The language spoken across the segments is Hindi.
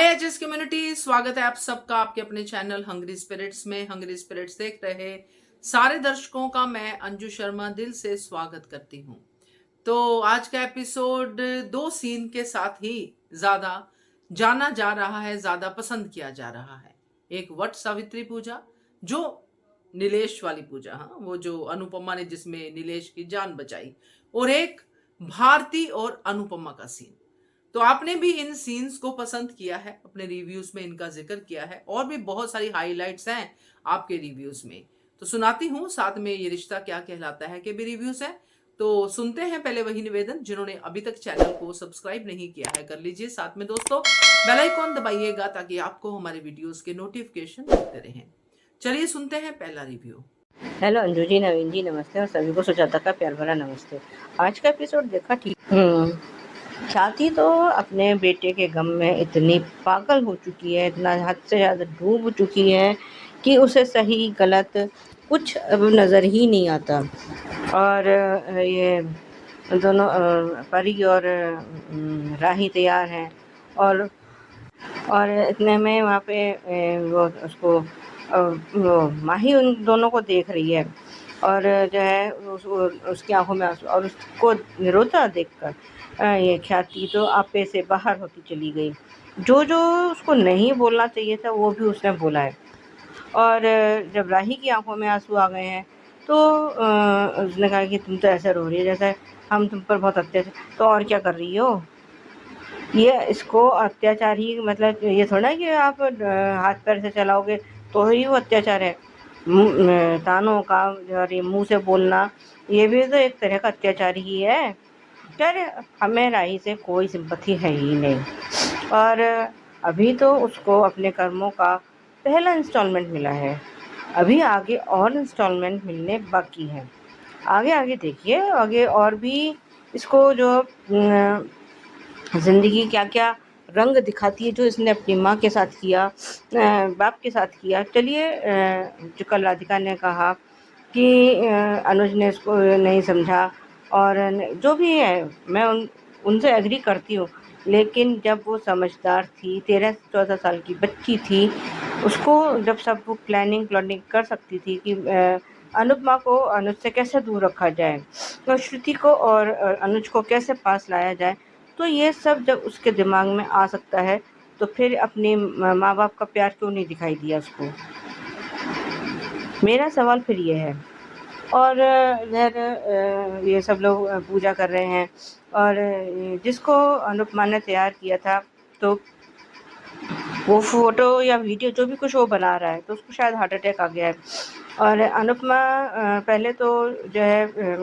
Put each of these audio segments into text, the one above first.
हाय एचएस कम्युनिटी, स्वागत है आप सबका आपके अपने चैनल हंग्री स्पिरिट्स में। हंग्री स्पिरिट्स देख रहे सारे दर्शकों का मैं अंजू शर्मा दिल से स्वागत करती हूँ। तो आज का एपिसोड दो सीन के साथ ही ज्यादा जाना जा रहा है, ज्यादा पसंद किया जा रहा है। एक वट सावित्री पूजा, जो नीलेश वाली पूजा, हाँ वो जो अनुपमा ने जिसमें नीलेश की जान बचाई, और एक भारती और अनुपमा का सीन। तो आपने भी इन सीन्स को पसंद किया है, अपने रिव्यूज में इनका जिक्र किया है, और भी बहुत सारी हाइलाइट्स हैं आपके रिव्यूज में। तो सुनाती हूँ साथ में ये रिश्ता क्या कहलाता है के भी रिव्यूज है। तो सुनते हैं। पहले वही निवेदन, जिन्होंने अभी तक चैनल को सब्सक्राइब नहीं किया है कर लीजिए, साथ में दोस्तों बेल आइकॉन दबाइएगा ताकि आपको हमारे वीडियोस के नोटिफिकेशन मिलते रहें। चलिए सुनते हैं पहला रिव्यू। हेलो अंजू जी, नवीन जी नमस्ते, और सभी को सुजाता का प्यार भरा नमस्ते। आज का एपिसोड देखा ठीक। छाती तो अपने बेटे के गम में इतनी पागल हो चुकी है, इतना हद से ज़्यादा डूब चुकी है कि उसे सही गलत कुछ अब नज़र ही नहीं आता। और ये दोनों परी और राही तैयार हैं, और इतने में वहाँ पे वो उसको वो माही उन दोनों को देख रही है, और जो है उसकी आंखों में आंसू, और उसको रोता देखकर ये ख्याति तो आपे से बाहर होती चली गई। जो जो उसको नहीं बोलना चाहिए था वो भी उसने बोला है। और जब राही की आंखों में आंसू आ गए हैं तो उसने कहा कि तुम तो ऐसे रो रही है जैसे हम तुम पर बहुत अत्याचार, तो और क्या कर रही हो? ये इसको अत्याचार ही मतलब ये थोड़ा है कि आप हाथ पैर से चलाओगे तो ही वो अत्याचार है। तानों का और ये मुंह से बोलना, ये भी तो एक तरह का अत्याचार ही है। यार हमें राही से कोई सिंपैथी है ही नहीं। और अभी तो उसको अपने कर्मों का पहला इंस्टॉलमेंट मिला है, अभी आगे और इंस्टॉलमेंट मिलने बाकी है। आगे आगे देखिए, आगे और भी इसको जो ज़िंदगी क्या क्या रंग दिखाती है, जो इसने अपनी माँ के साथ किया, बाप के साथ किया। चलिए, जो कल राधिका ने कहा कि अनुज ने इसको नहीं समझा, और जो भी है मैं उनसे एग्री करती हूँ, लेकिन जब वो समझदार थी, 13-14 साल की बच्ची थी, उसको जब सब वो प्लानिंग कर सकती थी कि अनुपमा को अनुज से कैसे दूर रखा जाए, तो श्रुति को और अनुज को कैसे पास लाया जाए, तो ये सब जब उसके दिमाग में आ सकता है तो फिर अपने माँ बाप का प्यार क्यों नहीं दिखाई दिया उसको? मेरा सवाल फिर ये है। और इधर ये सब लोग पूजा कर रहे हैं, और जिसको अनुपमा ने तैयार किया था, तो वो फ़ोटो या वीडियो जो भी कुछ वो बना रहा है, तो उसको शायद हार्ट अटैक आ गया है। और अनुपमा पहले तो जो है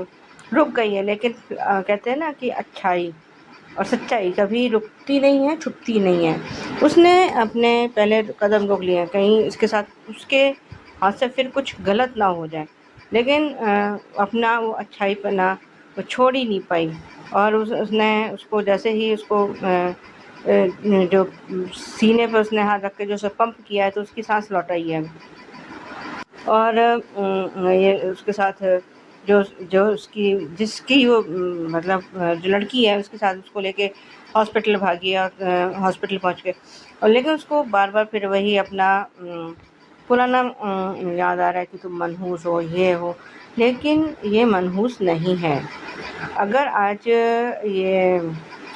रुक गई है, लेकिन कहते हैं ना कि अच्छाई और सच्चाई कभी रुकती नहीं है, छुपती नहीं है। उसने अपने पहले कदम रोक लिए हैं, कहीं इसके साथ उसके हाथ से फिर कुछ गलत ना हो जाए, लेकिन अपना वो अच्छाईपना वो छोड़ ही नहीं पाई। और उसने उसको जैसे ही उसको जो सीने पर उसने हाथ रख के जो उसे पंप किया है, तो उसकी सांस लौट आई है। और ये उसके साथ जो जो उसकी जिसकी वो मतलब जो लड़की है, उसके साथ उसको लेके हॉस्पिटल भागी, और हॉस्पिटल पहुंच के, और लेकिन उसको बार बार फिर वही अपना पुराना याद आ रहा है कि तुम मनहूस हो, ये हो, लेकिन ये मनहूस नहीं है। अगर आज ये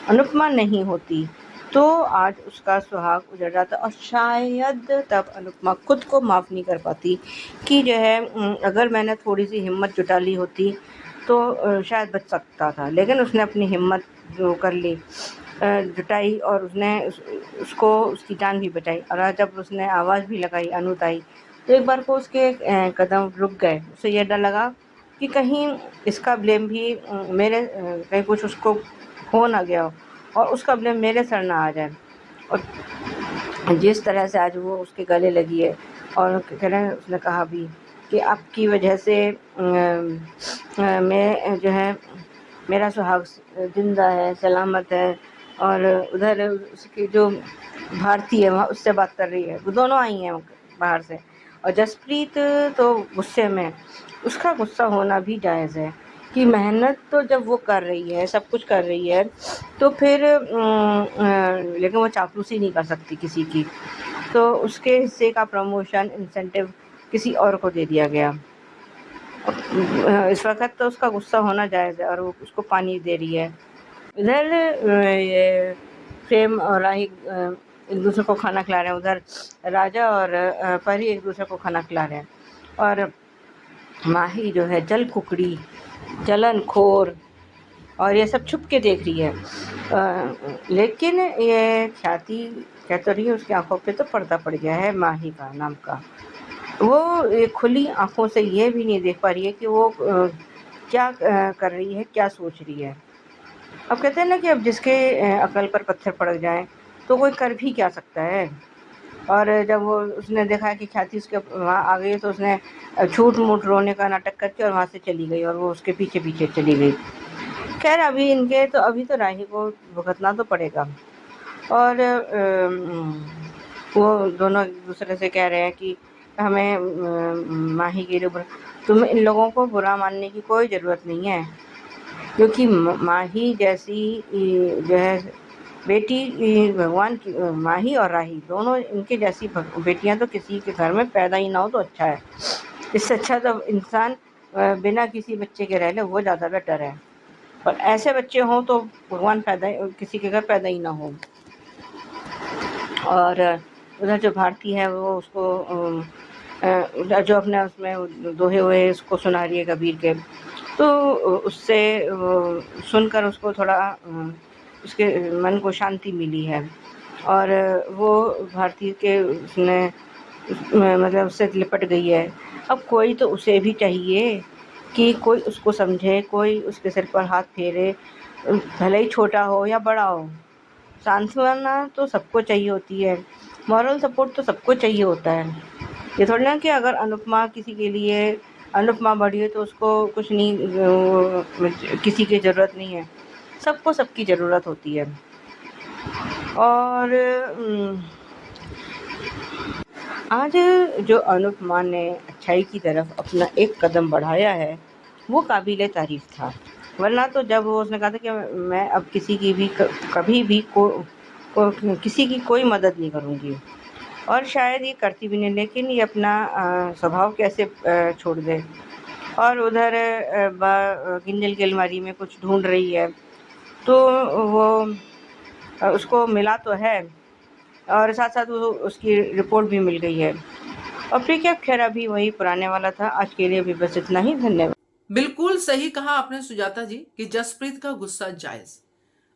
अनुपमा नहीं होती तो आज उसका सुहाग उजड़ जाता, और शायद तब अनुपमा खुद को माफ़ नहीं कर पाती कि जो है अगर मैंने थोड़ी सी हिम्मत जुटा ली होती तो शायद बच सकता था। लेकिन उसने अपनी हिम्मत जो कर ली, जुटाई, और उसने उसको उसकी जान भी बचाई। और आज जब उसने आवाज़ भी लगाई अनुत आई, तो एक बार को उसके कदम रुक गए। उसे यह डर लगा कि कहीं इसका ब्लेम भी मेरे कहीं कुछ उसको हो ना गया हो, और उसका ब्लेम मेरे सर ना आ जाए। और जिस तरह से आज वो उसके गले लगी है, और कह रहे हैं, उसने कहा भी कि आपकी वजह से मैं जो है मेरा सुहाग जिंदा है, सलामत है। और उधर उसकी जो भारती है वहाँ उससे बात कर रही है, वो दोनों आई हैं बाहर से। और जसप्रीत तो गुस्से में, उसका गुस्सा होना भी जायज़ है कि मेहनत तो जब वो कर रही है, सब कुछ कर रही है, तो फिर लेकिन वो चापलूसी नहीं कर सकती किसी की, तो उसके हिस्से का प्रमोशन इंसेंटिव किसी और को दे दिया गया। इस वक़्त तो उसका गुस्सा होना जायज़ है और वो उसको पानी दे रही है। इधर ये प्रेम और राही एक-दूसरे को खाना खिला रहे हैं, उधर राजा और परी एक-दूसरे को खाना खिला रहे हैं, और माही जो है जल कुकड़ी, जलनखोर और ये सब छुप के देख रही है। लेकिन ये ख्याति कह तो रही है उसकी आँखों पे तो पर्दा पड़ गया है माही का नाम का। वो ये खुली आँखों से ये भी नहीं देख पा रही है कि वो क्या कर रही है, क्या सोच रही है। अब कहते हैं ना कि अब जिसके अकल पर पत्थर पड़ जाएँ तो कोई कर भी क्या सकता है। और जब वो उसने देखा कि ख्याति उसके वहाँ आ गई है तो उसने झूठ-मूठ रोने का नाटक करके और वहाँ से चली गई और वो उसके पीछे-पीछे चली गई। ख़ैर अभी तो राही को भुगतना तो पड़ेगा। और वो दोनों एक-दूसरे से कह रहे हैं कि हमें माही के लिए तुम्हें इन लोगों को बुरा मानने की कोई ज़रूरत नहीं है, क्योंकि माही जैसी जो है बेटी भगवान की, माही और राही दोनों इनके जैसी बेटियां तो किसी के घर में पैदा ही ना हो तो अच्छा है। इससे अच्छा तो इंसान बिना किसी बच्चे के रह ले, वो ज़्यादा बेटर है। और ऐसे बच्चे हों तो भगवान किसी के घर पैदा ही ना हो। और उधर जो भारती है वो उसको जो अपने उसमें दोहे हुए उसको सुना रही है कबीर के, तो उससे सुनकर उसको थोड़ा उसके मन को शांति मिली है। और वो भारती के उसने मतलब उससे लिपट गई है। अब कोई तो उसे भी चाहिए कि कोई उसको समझे, कोई उसके सिर पर हाथ फेरे, भले ही छोटा हो या बड़ा हो। सांत्वना तो सबको चाहिए होती है, मॉरल सपोर्ट तो सबको चाहिए होता है। ये थोड़ी ना कि अगर अनुपमा किसी के लिए अनुपमा बड़ी है तो उसको कुछ नहीं, किसी की ज़रूरत नहीं है। सबको सबकी ज़रूरत होती है। और आज जो अनुपमा ने अच्छाई की तरफ अपना एक कदम बढ़ाया है वो काबिले तारीफ़ था। वरना तो जब वो उसने कहा था कि मैं अब किसी की भी कभी भी किसी की कोई मदद नहीं करूँगी, और शायद ये करती भी नहीं, लेकिन ये अपना स्वभाव कैसे छोड़ दे। और उधर गिंजल की अलमारी में कुछ ढूंढ रही है तो वो उसको मिला तो है, और साथ साथ वो उसकी रिपोर्ट भी मिल गई है। और ठीक है, खैर अभी वही पुराने वाला था। आज के लिए भी बस इतना ही। धन्यवाद। बिल्कुल सही कहा आपने सुजाता जी कि जसप्रीत का गुस्सा जायज।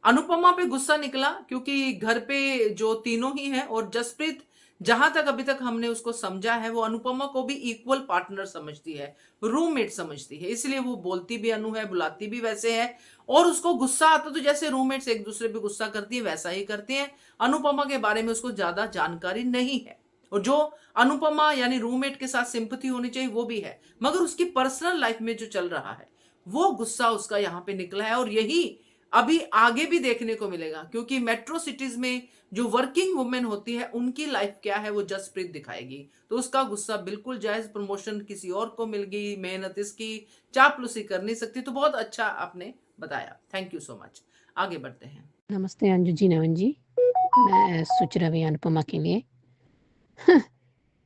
अनुपमा पे गुस्सा निकला क्योंकि घर पे जो तीनों ही हैं, और जसप्रीत जहां तक अभी तक हमने उसको समझा है वो अनुपमा को भी इक्वल पार्टनर समझती है, रूममेट समझती है, इसलिए वो बोलती भी अनु है, बुलाती भी वैसे है। और उसको गुस्सा आता तो जैसे रूममेट्स एक दूसरे पे गुस्सा करती है वैसा ही करते हैं। अनुपमा के बारे में उसको ज्यादा जानकारी नहीं है, और जो अनुपमा यानी रूममेट के साथ सिंपैथी होनी चाहिए वो भी है, मगर उसकी पर्सनल लाइफ में जो चल रहा है वो गुस्सा उसका यहाँ पे निकला है। और यही अभी आगे भी देखने को मिलेगा, क्योंकि मेट्रो सिटीज में जो वर्किंग वुमेन होती है उनकी लाइफ क्या है वो जसप्रीत दिखाएगी। तो उसका गुस्सा बिल्कुल जायज, प्रमोशन किसी और को मिल गई, मेहनत इसकी, चापलूसी कर नहीं सकती। तो बहुत अच्छा आपने बताया, थैंक यू सो मच। आगे बढ़ते हैं। नमस्ते अंजू जी, नवन जी। मैं सोच रही अनुपमा के लिए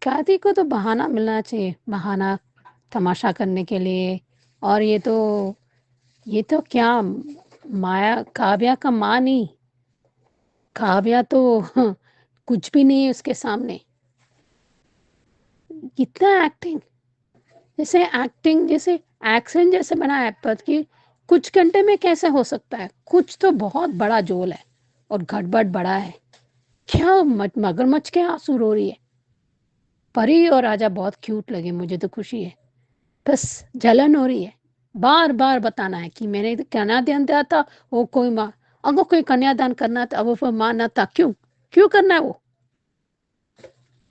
ख्याति को तो बहाना मिलना चाहिए, बहाना तमाशा करने के लिए। और ये तो क्या माया, काव्या का माँ नहीं, काव्या तो कुछ भी नहीं है उसके सामने। कितना एक्टिंग, जैसे एक्शन जैसे बना है पद की, कुछ घंटे में कैसे हो सकता है? कुछ तो बहुत बड़ा जोल है और गड़बड़ बड़ा है। क्या मगरमच्छ के आंसू रो रही है। परी और राजा बहुत क्यूट लगे, मुझे तो खुशी है, बस जलन हो रही है। बार बार बताना है कि मैंने कन्यादान दिया था, वो कोई माँ, अगर कोई कन्यादान करना था वो मानना था, क्यों करना है? वो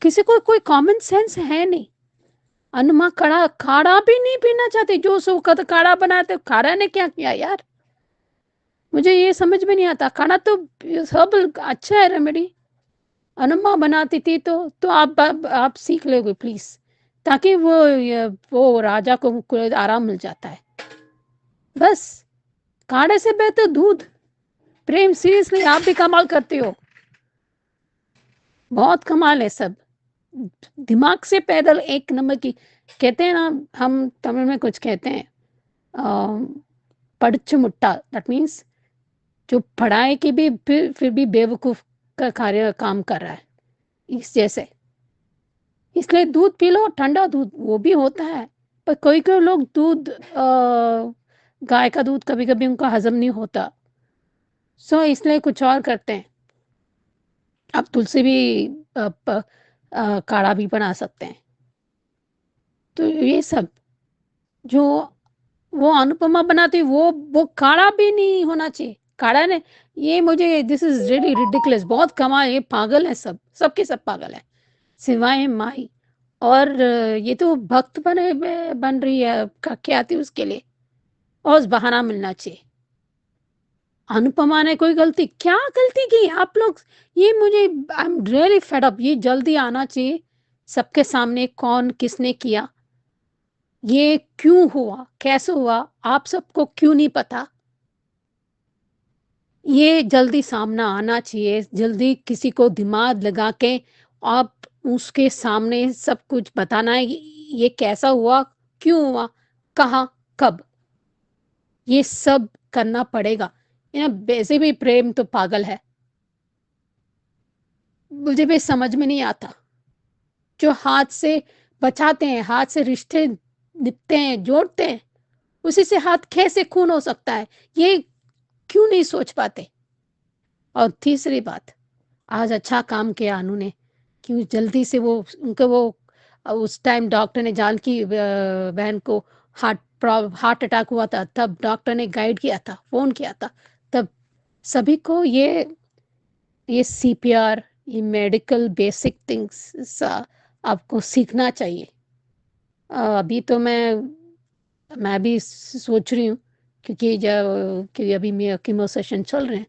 किसी को कोई कॉमन सेंस है नहीं। अनुमा काढ़ा भी नहीं पीना चाहती, जो सो काढ़ा बनाते, काढ़ा ने क्या किया यार? मुझे ये समझ में नहीं आता। काढ़ा तो सब अच्छा है रेमेडी, अनुमा बनाती थी तो आप सीख लोगे प्लीज, ताकि वो राजा को आराम मिल जाता है। बस काढ़े से बेहतर दूध। प्रेम सीरियसली आप भी कमाल करते हो। बहुत कमाल है सब। दिमाग से पैदल एक नंबर की। कहते हैं ना, हम तमिल में कुछ कहते हैं, पढ़च मुट्टा, दैट मीन्स जो पढ़ाई की भी फिर भी बेवकूफ का कार्य काम कर रहा है, इस जैसे। इसलिए दूध पी लो, ठंडा दूध वो भी होता है, पर कोई कोई लोग दूध, गाय का दूध कभी कभी उनका हजम नहीं होता, सो इसलिए कुछ और करते हैं। आप तुलसी भी काढ़ा भी बना सकते हैं। तो ये सब जो वो अनुपमा बनाती है, वो काढ़ा भी नहीं होना चाहिए, काढ़ा ने। ये मुझे, दिस इज रियली रिडिकुलस, बहुत कमाल, ये पागल है सब, सबके सब पागल है सिवाय माई। और ये तो भक्त बन रही है, क्या आती है उसके लिए, और उस बहाना मिलना चाहिए। अनुपमा ने कोई गलती, क्या गलती की आप लोग? ये मुझे, I am really fed up. ये जल्दी आना चाहिए सबके सामने, कौन किसने किया, ये क्यों हुआ, कैसे हुआ, आप सबको क्यों नहीं पता? ये जल्दी सामना आना चाहिए, जल्दी किसी को दिमाग लगा के आप उसके सामने सब कुछ बताना है, ये कैसा हुआ, क्यों हुआ, कहाँ, कब, ये सब करना पड़ेगा। ये ना, वैसे भी प्रेम तो पागल है, मुझे भी समझ में नहीं आता। जो हाथ से बचाते हैं, हाथ से रिश्ते निपते हैं, जोड़ते हैं, उसी से हाथ कैसे खून हो सकता है, ये क्यों नहीं सोच पाते? और तीसरी बात, आज अच्छा काम किया अनु ने, क्यों जल्दी से वो उनको वो उस टाइम डॉक्टर ने, जानकी बहन को हार्ट अटैक हुआ था, तब डॉक्टर ने गाइड किया था, फोन किया था, तब सभी को ये सीपीआर, ये मेडिकल बेसिक थिंग्स आपको सीखना चाहिए। अभी तो मैं भी सोच रही हूँ, क्योंकि जब कि अभी मेरे कीमो सेशन चल रहे हैं,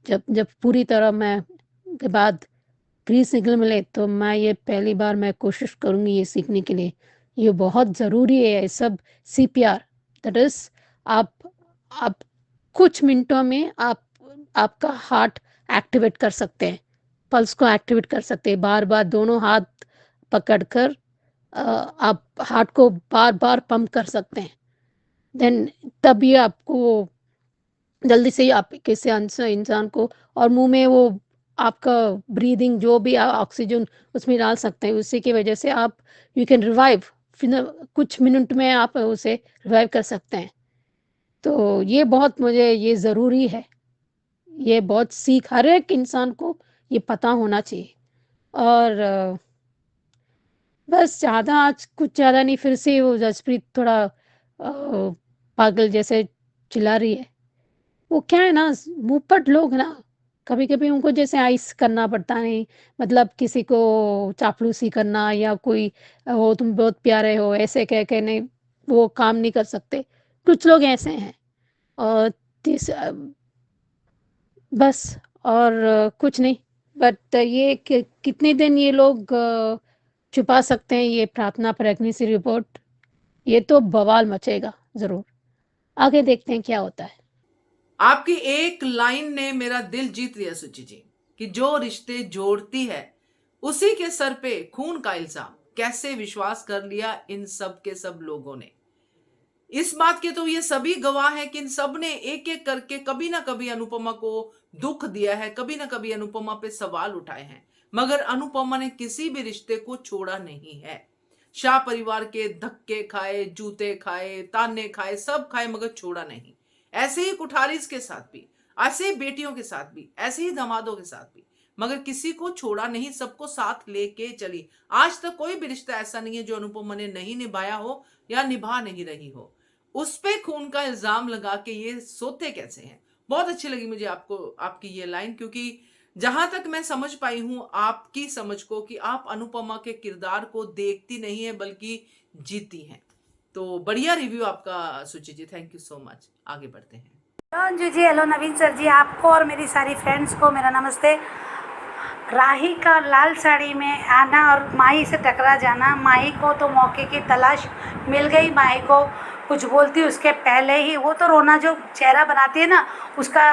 जब जब पूरी तरह मैं के बाद ग्रीन सिग्नल मिले, तो मैं ये पहली बार मैं कोशिश करूँगी ये सीखने के लिए। ये बहुत ज़रूरी है ये सब। सीपीआर, दैट इज़, आप आप कुछ मिनटों में आप आपका हार्ट एक्टिवेट कर सकते हैं, पल्स को एक्टिवेट कर सकते हैं, बार-बार दोनों हाथ पकड़कर आप हार्ट को बार-बार पंप कर सकते हैं। देन तभी आपको जल्दी से ही आप किसी इंसान को, और मुँह में वो आपका ब्रीदिंग जो भी ऑक्सीजन उसमें डाल सकते हैं, उसी की वजह से आप यू कैन रिवाइव, फिर कुछ मिनट में आप उसे रिवाइव कर सकते हैं। तो ये बहुत, मुझे ये ज़रूरी है, ये बहुत सीख हर एक इंसान को ये पता होना चाहिए। और बस ज़्यादा, आज कुछ ज़्यादा नहीं, फिर से वो जसप्रीत थोड़ा पागल जैसे चिल्ला रही है। वो क्या है ना, मुँहपट लोग ना, कभी-कभी उनको जैसे आइस करना पड़ता नहीं, मतलब किसी को चापलूसी करना, या कोई "ओ तुम बहुत प्यारे हो" ऐसे कह के नहीं, वो काम नहीं कर सकते। कुछ लोग ऐसे हैं। और बस, और कुछ नहीं। बट ये कितने दिन ये लोग छुपा सकते हैं ये प्रार्थना प्रेगनेंसी रिपोर्ट? ये तो बवाल मचेगा ज़रूर। आगे देखते हैं क्या होता है। आपकी एक लाइन ने मेरा दिल जीत लिया सुचि जी, कि जो रिश्ते जोड़ती है उसी के सर पे खून का इल्जाम। कैसे विश्वास कर लिया इन सब के सब लोगों ने? इस बात के तो ये सभी गवाह हैं कि इन सब ने एक एक करके कभी ना कभी अनुपमा को दुख दिया है, कभी ना कभी अनुपमा पे सवाल उठाए हैं, मगर अनुपमा ने किसी भी रिश्ते को छोड़ा नहीं है। शाह परिवार के धक्के खाए, जूते खाए, ताने खाए, सब खाए, मगर छोड़ा नहीं। ऐसे ही कुठारिस के साथ भी, ऐसे ही बेटियों के साथ भी, ऐसे ही दामादों के साथ भी, मगर किसी को छोड़ा नहीं, सबको साथ लेके चली। आज तक कोई भी रिश्ता ऐसा नहीं है जो अनुपमा ने नहीं निभाया हो या निभा नहीं रही हो। उस पे खून का इल्जाम लगा के ये सोते कैसे हैं? बहुत अच्छी लगी मुझे आपको आपकी ये लाइन, क्योंकि जहां तक मैं समझ पाई हूं आपकी समझ को, कि आप अनुपमा के किरदार को देखती नहीं है बल्कि जीती हैं। तो बढ़िया रिव्यू आपका सुचि जी, थैंक यू सो मच। आगे बढ़ते हैं। हेलो अंजू जी, हेलो नवीन सर जी, आपको और मेरी सारी फ्रेंड्स को मेरा नमस्ते। राही का लाल साड़ी में आना और माही से टकरा जाना, माही को तो मौके की तलाश मिल गई। माही को कुछ बोलती उसके पहले ही वो तो रोना जो चेहरा बनाती है ना, उसका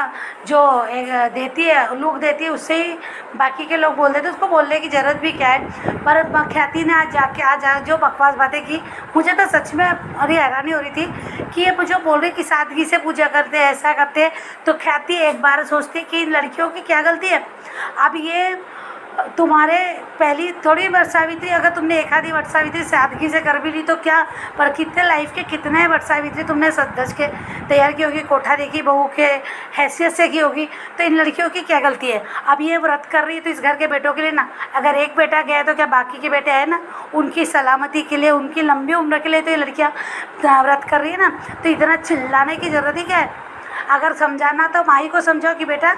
जो एक देती है, लुक देती है, उससे ही बाकी के लोग बोल देते, उसको बोलने की ज़रूरत भी क्या है। पर ख्याति ने आज जो बकवास बातें की, मुझे तो सच में अरे हैरानी हो रही थी कि ये जो बोल रही कि सादगी से पूजा करते हैं, ऐसा करते हैं, तो ख्याति एक बार सोचती कि इन लड़कियों की क्या गलती है। अब ये तुम्हारे पहली थोड़ी वट सावित्री, अगर तुमने एक आधी वट सावित्री सादगी से कर भी ली तो क्या, पर कितने लाइफ के कितने वट सावित्री तुमने सज धज के तैयार की होगी, कोठारी की बहू के हैसियत से की होगी, तो इन लड़कियों की क्या गलती है। अब ये व्रत कर रही है तो इस घर के बेटों के लिए ना, अगर एक बेटा गया तो क्या बाकी के बेटे हैं ना, उनकी सलामती के लिए, उनकी लंबी उम्र के लिए तो ये लड़कियाँ व्रत कर रही है ना, तो इतना चिल्लाने की ज़रूरत ही क्या है। अगर समझाना तो माही को समझाओ कि बेटा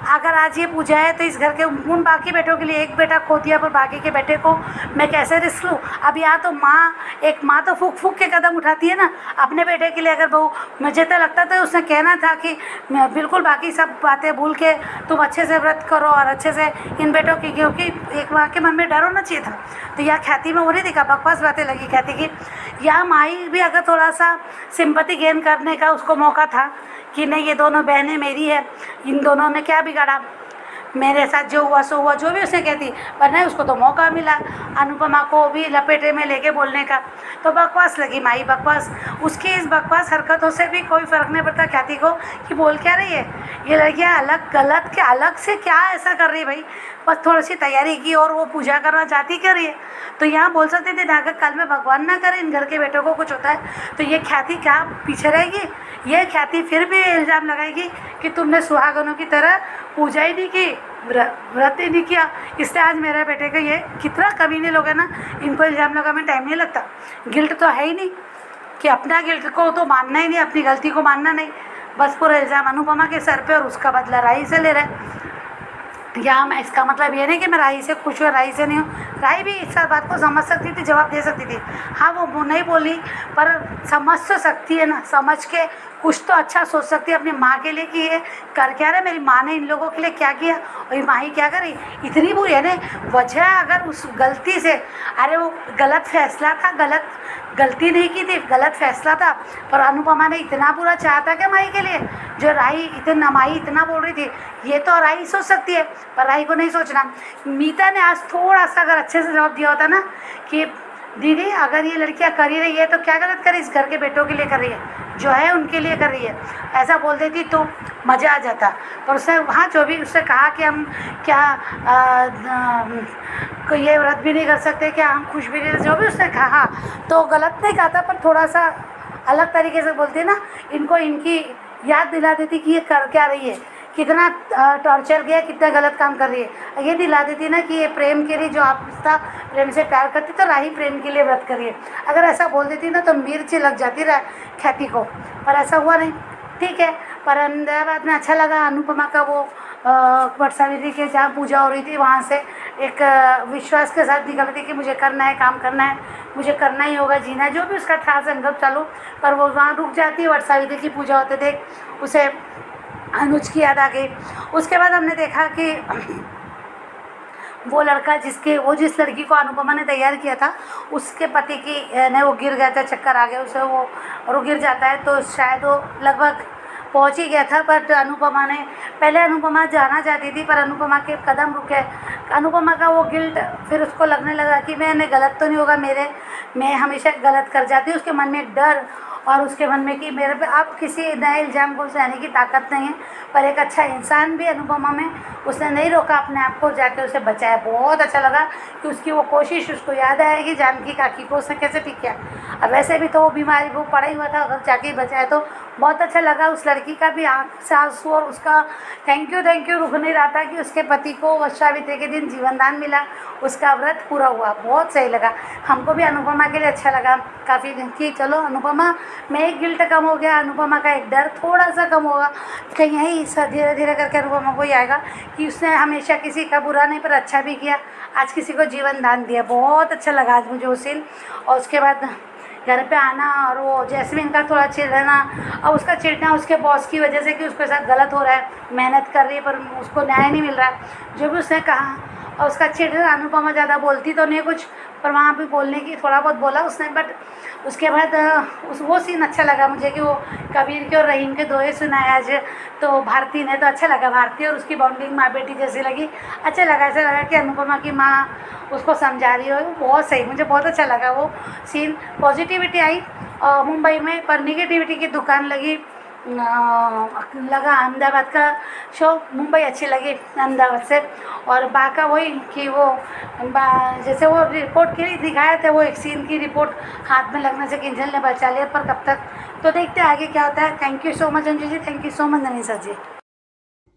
अगर आज ये पूजा है तो इस घर के उन बाकी बेटों के लिए, एक बेटा खो दिया पर बाकी के बेटे को मैं कैसे रिस्क लूँ। अब या तो एक माँ तो फूक फूक के कदम उठाती है ना अपने बेटे के लिए। अगर बहू, मुझे तो लगता था उसने कहना था कि बिल्कुल बाकी सब बातें भूल के तुम अच्छे से व्रत करो और अच्छे से इन बेटों की, क्योंकि एक माँ के मन में डर होना चाहिए था। तो यह ख्याति में वो नहीं दिखा, बकवास बातें लगी ख्याति की। या माही भी अगर थोड़ा सा सिंपैथी गेन करने का उसको मौका था कि नहीं ये दोनों बहनें मेरी है, इन दोनों ने क्या बिगाड़ा, मेरे साथ जो हुआ सो हुआ, जो भी उसने कहती, पर नहीं उसको तो मौका मिला अनुपमा को भी लपेटे में लेके बोलने का। तो बकवास लगी माही, बकवास। उसकी इस बकवास हरकतों से भी कोई फ़र्क नहीं पड़ता ख्याति को कि बोल क्या रही है ये लड़कियाँ, अलग गलत के अलग से क्या ऐसा कर रही है भाई। बस थोड़ी सी तैयारी की और वो पूजा करना चाहती क्या रही है, तो यहाँ बोल सकते थे अगर कल में भगवान ना करे इन घर के बेटों को कुछ होता है तो ये ख्याति क्या पीछे रहेगी। ये ख्याति फिर भी इल्ज़ाम लगाएगी कि तुमने सुहागनों की तरह पूजा ही नहीं की, व्रत ही नहीं किया, इसलिए आज मेरे बेटे को ये कितना कमीने लोग हैं ना, इनको इल्ज़ाम लगा में टाइम नहीं लगता। गिल्ट तो है ही नहीं कि अपना गिल्ट को तो मानना ही नहीं, अपनी गलती को मानना नहीं, बस पूरा इल्ज़ाम अनुपमा के सर पे और उसका बदला राही से ले रहे। या मैं इसका मतलब ये नहीं कि मैं राही से खुश हूँ, राही से नहीं हूँ। राही भी इस बात को समझ सकती थी, जवाब दे सकती थी। हाँ वो नहीं बोली पर समझ तो सकती है ना, समझ के कुछ तो अच्छा सोच सकती है अपनी माँ के लिए कि ये कर क्या रहे, मेरी माँ ने इन लोगों के लिए क्या किया और ये माही क्या करी, इतनी बुरी है ना वजह। अगर उस गलती से, अरे वो गलत फैसला था, गलती नहीं की थी, गलत फैसला था, पर अनुपमा ने इतना बुरा चाहा था क्या माही के लिए, जो राही इतना माही इतना बोल रही थी। ये तो राही सोच सकती है पर राही को नहीं सोचना। मीता ने आज थोड़ा सा अगर अच्छे से जवाब दिया होता ना कि दीदी अगर ये लड़कियां कर ही रही है तो क्या गलत कर, इस घर के बेटों के लिए कर रही है, जो है उनके लिए कर रही है, ऐसा बोल देती तो मज़ा आ जाता। पर उसने वहाँ जो भी उससे कहा कि हम क्या ये व्रत भी नहीं कर सकते, क्या हम खुश भी नहीं, जो भी उसने कहा तो गलत नहीं कहा था, पर थोड़ा सा अलग तरीके से बोलती है ना, इनको इनकी याद दिला देती कि ये कर क्या रही है, कितना टॉर्चर किया, कितना गलत काम कर रही है। ये दिला देती ना कि ये प्रेम के लिए, जो आप उसका प्रेम से प्यार करती तो राही प्रेम के लिए व्रत करिए। अगर ऐसा बोल देती ना तो मिर्च लग जाती ख्याति को, पर ऐसा हुआ नहीं। ठीक है, पर अहमदाबाद में अच्छा लगा अनुपमा का वो वट सावित्री के जहाँ पूजा हो रही थी वहाँ से एक विश्वास के साथ निकल थी कि मुझे करना है, काम करना है, मुझे करना ही होगा, जीना, जो भी उसका था संकल्प चालू। पर वो वहाँ रुक जाती, वट सावित्री की पूजा होते थे, उसे अनुज की याद आ गई। उसके बाद हमने देखा कि वो लड़का जिस लड़की को अनुपमा ने तैयार किया था उसके पति की ने वो गिर गया था, चक्कर आ गया उसे, वो और वो गिर जाता है तो शायद वो लगभग पहुंच ही गया था। बट अनुपमा ने, पहले अनुपमा जाना चाहती थी पर अनुपमा के कदम रुके। अनुपमा का वो गिल्ट, फिर उसको लगने लगा कि मैंने गलत तो नहीं होगा, मैं हमेशा गलत कर जाती हूँ। उसके मन में एक डर और उसके मन में कि मेरे पे अब किसी नए इल्ज़ाम को सहने की ताकत नहीं है। पर एक अच्छा इंसान भी अनुपमा में, उसने नहीं रोका अपने आप को, जाके उसे बचाया। बहुत अच्छा लगा कि उसकी वो कोशिश, उसको याद आया कि जानकी काकी को उसने कैसे ठीक किया। अब वैसे भी तो वो बीमारी, वो पड़ा ही हुआ था, अगर जाके बचाया तो बहुत अच्छा लगा। उस लड़की का भी आँख से आंसू और उसका थैंक यू रुक नहीं रहा था कि उसके पति को वट सावित्री के दिन जीवनदान मिला, उसका व्रत पूरा हुआ। बहुत सही लगा, हमको भी अनुपमा के लिए अच्छा लगा काफ़ी कि चलो अनुपमा में एक गिल्ट कम हो गया, अनुपमा का एक डर थोड़ा सा कम होगा, कहीं यही धीरे धीरे करके अनुपमा को ही आएगा कि उसने हमेशा किसी का बुरा नहीं पर अच्छा भी किया, आज किसी को जीवन दान दिया। बहुत अच्छा लगा आज मुझे वो सीन। और उसके बाद घर पे आना और वो जैस्मिन का थोड़ा चिढ़ना, और उसका चिढ़ना उसके बॉस की वजह से कि उसके साथ गलत हो रहा है, मेहनत कर रही है पर उसको न्याय नहीं मिल रहा है, जो भी उसने कहा। और उसका चिढ़ना, अनुपमा ज़्यादा बोलती तो नहीं कुछ, पर वहाँ भी बोलने की थोड़ा बहुत बोला उसने, बट उसके बाद वो सीन अच्छा लगा मुझे कि वो कबीर के और रहीम के दोहे सुनाए आज तो भारती ने, तो अच्छा लगा। भारती और उसकी बॉन्डिंग माँ बेटी जैसी लगी, अच्छा लगा। ऐसा लगा कि अनुपमा की माँ उसको समझा रही हो, बहुत सही, मुझे बहुत अच्छा लगा वो सीन। पॉजिटिविटी आई मुंबई में, पर निगेटिविटी की दुकान लगा अहमदाबाद का शो। मुंबई अच्छी लगी अहमदाबाद से। और बाका वही कि वो जैसे वो रिपोर्ट के लिए दिखाया था, वो एक सीन की रिपोर्ट हाथ में लगने से किंजल ने बचा लिया, पर कब तक, तो देखते हैं आगे क्या होता है। Thank you so much Anju ji, thank you so much Nanisa ji.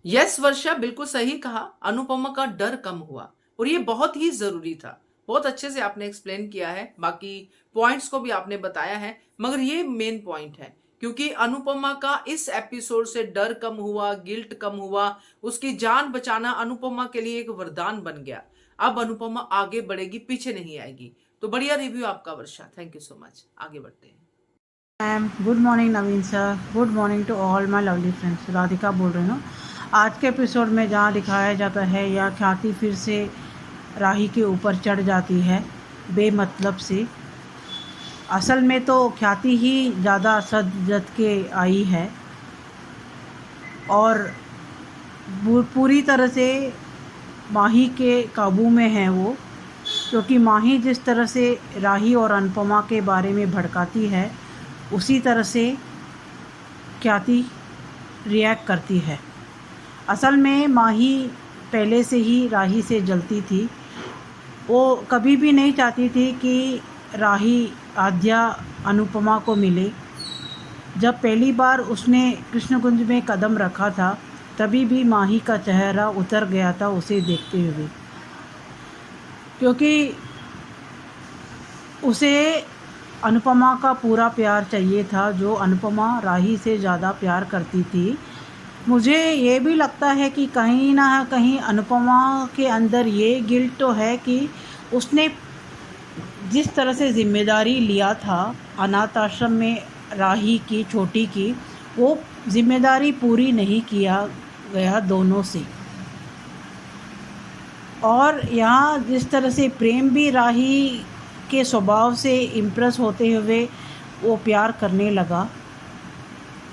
Yes Varsha, बिल्कुल सही कहा। अनुपमा का डर कम हुआ और ये बहुत ही जरूरी था। बहुत अच्छे से आपने एक्सप्लेन किया है, बाकी पॉइंट्स को भी आपने बताया है, मगर ये मेन पॉइंट है क्योंकि अनुपमा का इस एपिसोड से डर कम हुआ, गिल्ट कम हुआ। उसकी जान बचाना अनुपमा के लिए एक वरदान बन गया। अब अनुपमा आगे बढ़ेगी, पीछे नहीं आएगी। तो बढ़िया रिव्यू आपका Varsha, thank you so much. आगे बढ़ते हैं। Ma'am good morning Naveen sir, good morning to all my lovely friends. Radhika बोल रही हूँ। आज के एपिसोड में जहाँ दिखाया जाता है या ख्याति फिर से राही के ऊपर चढ़ जाती है बेमतलब से। असल में तो ख्याति ही ज़्यादा सज के आई है और पूरी तरह से माही के काबू में है वो, क्योंकि माही जिस तरह से राही और अनुपमा के बारे में भड़काती है उसी तरह से ख्याति रिएक्ट करती है। असल में माही पहले से ही राही से जलती थी। वो कभी भी नहीं चाहती थी कि राही आद्या अनुपमा को मिले। जब पहली बार उसने कृष्णकुंज में कदम रखा था तभी भी माही का चेहरा उतर गया था उसे देखते हुए, क्योंकि उसे अनुपमा का पूरा प्यार चाहिए था, जो अनुपमा राही से ज़्यादा प्यार करती थी। मुझे ये भी लगता है कि कहीं ना कहीं अनुपमा के अंदर ये गिल्ट तो है कि उसने जिस तरह से जिम्मेदारी लिया था अनाथ आश्रम में राही की छोटी की, वो जिम्मेदारी पूरी नहीं किया गया दोनों से। और यहाँ जिस तरह से प्रेम भी राही के स्वभाव से इम्प्रेस होते हुए वो प्यार करने लगा,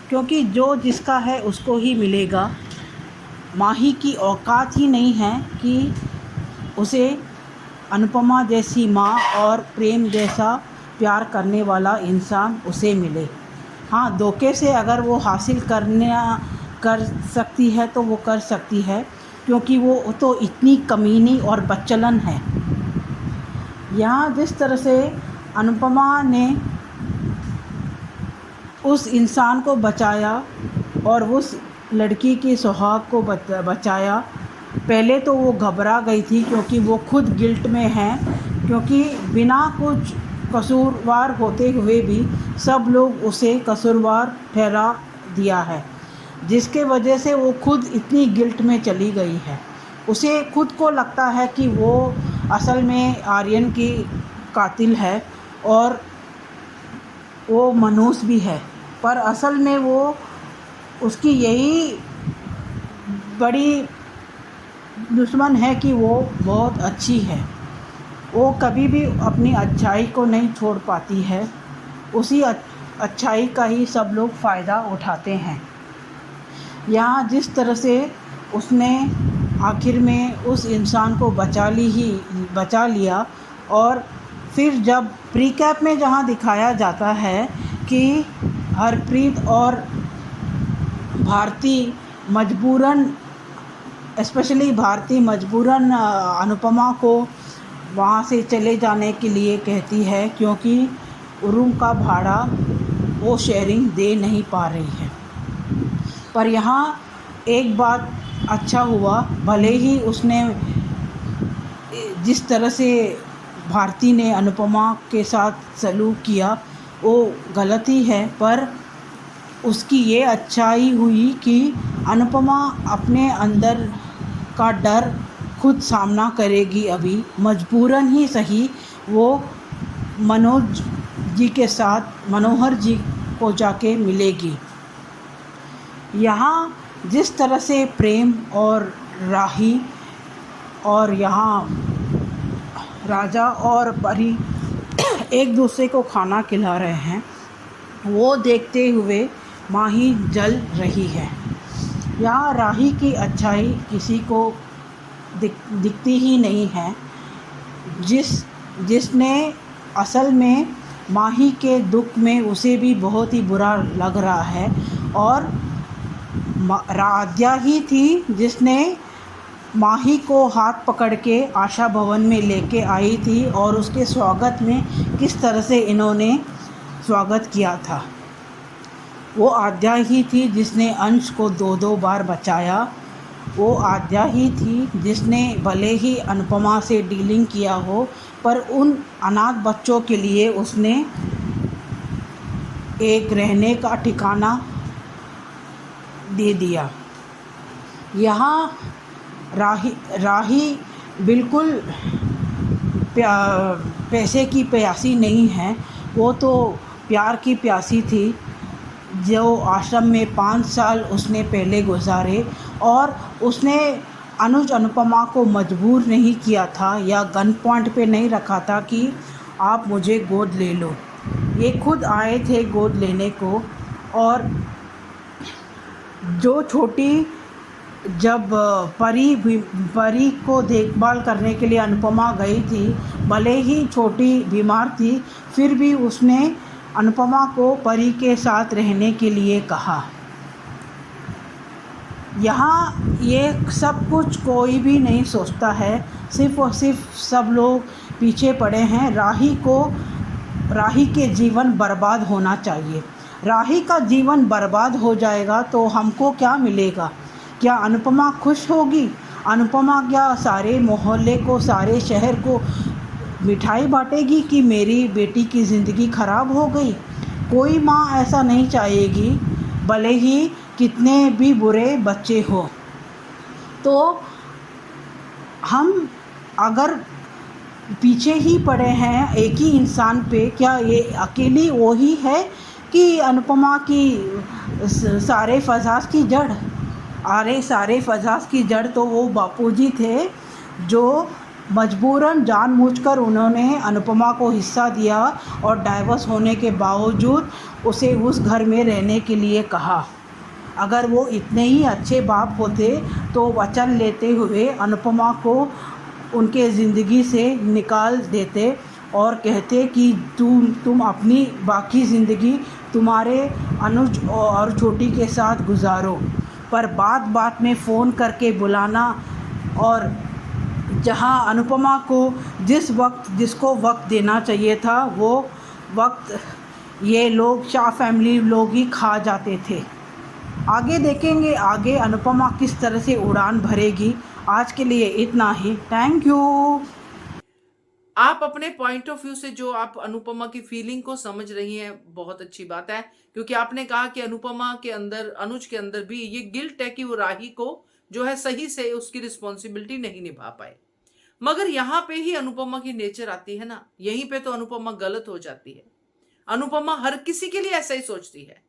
क्योंकि जो जिसका है उसको ही मिलेगा। माही की औकात ही नहीं है कि उसे अनुपमा जैसी माँ और प्रेम जैसा प्यार करने वाला इंसान उसे मिले। हाँ, धोखे से अगर वो हासिल कर सकती है तो वो कर सकती है, क्योंकि वो तो इतनी कमीनी और बच्चलन है। यहाँ जिस तरह से अनुपमा ने उस इंसान को बचाया और उस लड़की की सुहाग को बचाया, पहले तो वो घबरा गई थी क्योंकि वो खुद गिल्ट में है, क्योंकि बिना कुछ कसूरवार होते हुए भी सब लोग उसे कसूरवार ठहरा दिया है, जिसके वजह से वो खुद इतनी गिल्ट में चली गई है। उसे खुद को लगता है कि वो असल में आर्यन की कातिल है और वो मनहूस भी है, पर असल में वो उसकी यही बड़ी दुश्मन है कि वो बहुत अच्छी है। वो कभी भी अपनी अच्छाई को नहीं छोड़ पाती है, उसी अच्छाई का ही सब लोग फ़ायदा उठाते हैं। यहाँ जिस तरह से उसने आखिर में उस इंसान को बचा लिया, और फिर जब प्रीकैप में जहाँ दिखाया जाता है कि हरप्रीत और भारती मजबूरन, स्पेशली भारती मजबूरन अनुपमा को वहाँ से चले जाने के लिए कहती है, क्योंकि रूम का भाड़ा वो शेयरिंग दे नहीं पा रही है। पर यहाँ एक बात अच्छा हुआ, भले ही उसने जिस तरह से भारती ने अनुपमा के साथ सलूक किया वो गलत ही है, पर उसकी ये अच्छाई हुई कि अनुपमा अपने अंदर का डर खुद सामना करेगी। अभी मजबूरन ही सही वो मनोज जी के साथ मनोहर जी को जाके मिलेगी। यहाँ जिस तरह से प्रेम और राही और यहाँ राजा और परी एक दूसरे को खाना खिला रहे हैं, वो देखते हुए माही जल रही है। यहाँ राही की अच्छाई किसी को दिखती ही नहीं है। जिसने असल में माही के दुख में उसे भी बहुत ही बुरा लग रहा है। और राध्या ही थी जिसने माही को हाथ पकड़ के आशा भवन में लेके आई थी और उसके स्वागत में किस तरह से इन्होंने स्वागत किया था। वो आद्या ही थी जिसने अंश को 2-2 बार बचाया। वो आद्या ही थी जिसने भले ही अनुपमा से डीलिंग किया हो, पर उन अनाथ बच्चों के लिए उसने एक रहने का ठिकाना दे दिया। यहाँ राही बिल्कुल पैसे की प्यासी नहीं है, वो तो प्यार की प्यासी थी। जो आश्रम में 5 साल उसने पहले गुजारे, और उसने अनुज अनुपमा को मजबूर नहीं किया था या गन पॉइंट पे नहीं रखा था कि आप मुझे गोद ले लो। ये खुद आए थे गोद लेने को। और जो छोटी जब परी को देखभाल करने के लिए अनुपमा गई थी, भले ही छोटी बीमार थी, फिर भी उसने अनुपमा को परी के साथ रहने के लिए कहा। यहाँ ये सब कुछ कोई भी नहीं सोचता है, सिर्फ़ और सिर्फ सब लोग पीछे पड़े हैं। राही के जीवन बर्बाद होना चाहिए। राही का जीवन बर्बाद हो जाएगा तो हमको क्या मिलेगा? क्या अनुपमा खुश होगी? अनुपमा क्या सारे मोहल्ले को, सारे शहर को मिठाई बांटेगी कि मेरी बेटी की ज़िंदगी ख़राब हो गई? कोई माँ ऐसा नहीं चाहेगी, भले ही कितने भी बुरे बच्चे हो। तो हम अगर पीछे ही पड़े हैं एक ही इंसान पे, क्या ये अकेली वो ही है कि अनुपमा की सारे फसाद की जड़? अरे सारे फसाद की जड़ तो वो बापूजी थे जो मजबूरन जानबूझकर उन्होंने अनुपमा को हिस्सा दिया और डाइवोर्स होने के बावजूद उसे उस घर में रहने के लिए कहा। अगर वो इतने ही अच्छे बाप होते तो वचन लेते हुए अनुपमा को उनके ज़िंदगी से निकाल देते और कहते कि तुम अपनी बाकी ज़िंदगी तुम्हारे अनुज और छोटी के साथ गुजारो। पर बात बात में फ़ोन करके बुलाना, और जहां अनुपमा को जिसको वक्त देना चाहिए था वो वक्त ये लोग शाह फैमिली लोग ही खा जाते थे। आगे देखेंगे आगे अनुपमा किस तरह से उड़ान भरेगी। आज के लिए इतना ही। Thank you. आप अपने पॉइंट ऑफ व्यू से जो आप अनुपमा की फीलिंग को समझ रही हैं, बहुत अच्छी बात है। क्योंकि आपने कहा कि अनुपमा के अंदर, अनुज के अंदर भी ये गिल्ट है कि वो राही को जो है सही से उसकी रिस्पॉन्सिबिलिटी नहीं निभा पाए। मगर यहाँ पे ही अनुपमा की नेचर आती है ना, यहीं पे तो अनुपमा गलत हो जाती है। अनुपमा हर किसी के लिए ऐसा ही सोचती है।